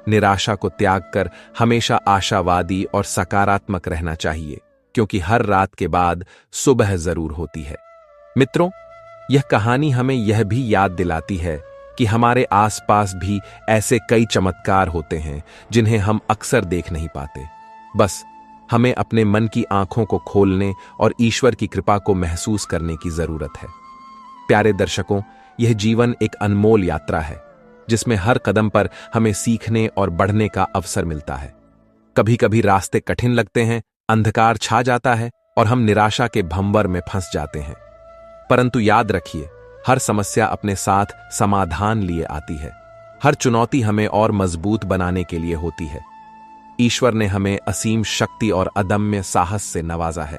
निराशा को त्याग कर हमेशा आशावादी और सकारात्मक रहना चाहिए, क्योंकि हर रात के बाद सुबह जरूर होती है। मित्रों, यह कहानी हमें यह भी याद दिलाती है कि हमारे आसपास भी ऐसे कई चमत्कार होते हैं जिन्हें हम अक्सर देख नहीं पाते। बस हमें अपने मन की आंखों को खोलने और ईश्वर की कृपा को महसूस करने की जरूरत है। प्यारे दर्शकों, यह जीवन एक अनमोल यात्रा है जिसमें हर कदम पर हमें सीखने और बढ़ने का अवसर मिलता है। कभी कभी रास्ते कठिन लगते हैं, अंधकार छा जाता है और हम निराशा के भंवर में फंस जाते हैं। परंतु याद रखिए, हर समस्या अपने साथ समाधान लिए आती है। हर चुनौती हमें और मजबूत बनाने के लिए होती है। ईश्वर ने हमें असीम शक्ति और अदम्य साहस से नवाजा है।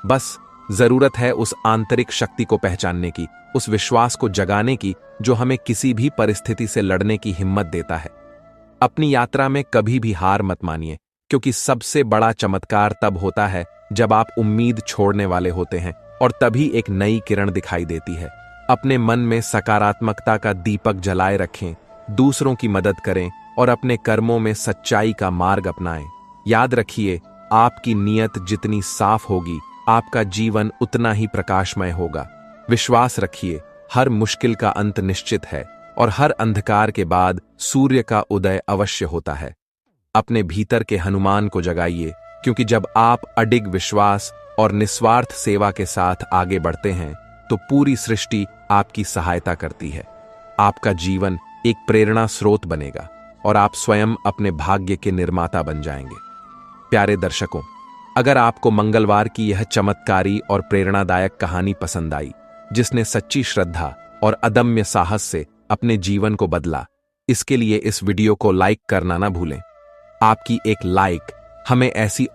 बस जरूरत है उस आंतरिक शक्ति को पहचानने की, उस विश्वास को जगाने की जो हमें किसी भी परिस्थिति से लड़ने की हिम्मत देता है। अपनी यात्रा में कभी भी हार मत मानिए, क्योंकि सबसे बड़ा चमत्कार तब होता है जब आप उम्मीद छोड़ने वाले होते हैं और तभी एक नई किरण दिखाई देती है। अपने मन में सकारात्मकता का दीपक जलाए रखें, दूसरों की मदद करें और अपने कर्मों में सच्चाई का मार्ग अपनाएं। याद रखिए, आपकी नीयत जितनी साफ होगी, आपका जीवन उतना ही प्रकाशमय होगा। विश्वास रखिए, हर मुश्किल का अंत निश्चित है और हर अंधकार के बाद सूर्य का उदय अवश्य होता है। अपने भीतर के हनुमान को जगाइए, क्योंकि जब आप अडिग विश्वास और निस्वार्थ सेवा के साथ आगे बढ़ते हैं तो पूरी सृष्टि आपकी सहायता करती है। आपका जीवन एक प्रेरणा स्रोत बनेगा और आप स्वयं अपने भाग्य के निर्माता बन जाएंगे। प्यारे दर्शकों, अगर आपको मंगलवार की यह चमत्कारी और प्रेरणादायक कहानी पसंद आई, जिसने सच्ची श्रद्धा और अदम्य साहस से अपने जीवन को बदला, इसके लिए इस वीडियो को लाइक करना ना भूलें। आपकी एक लाइक हमें ऐसी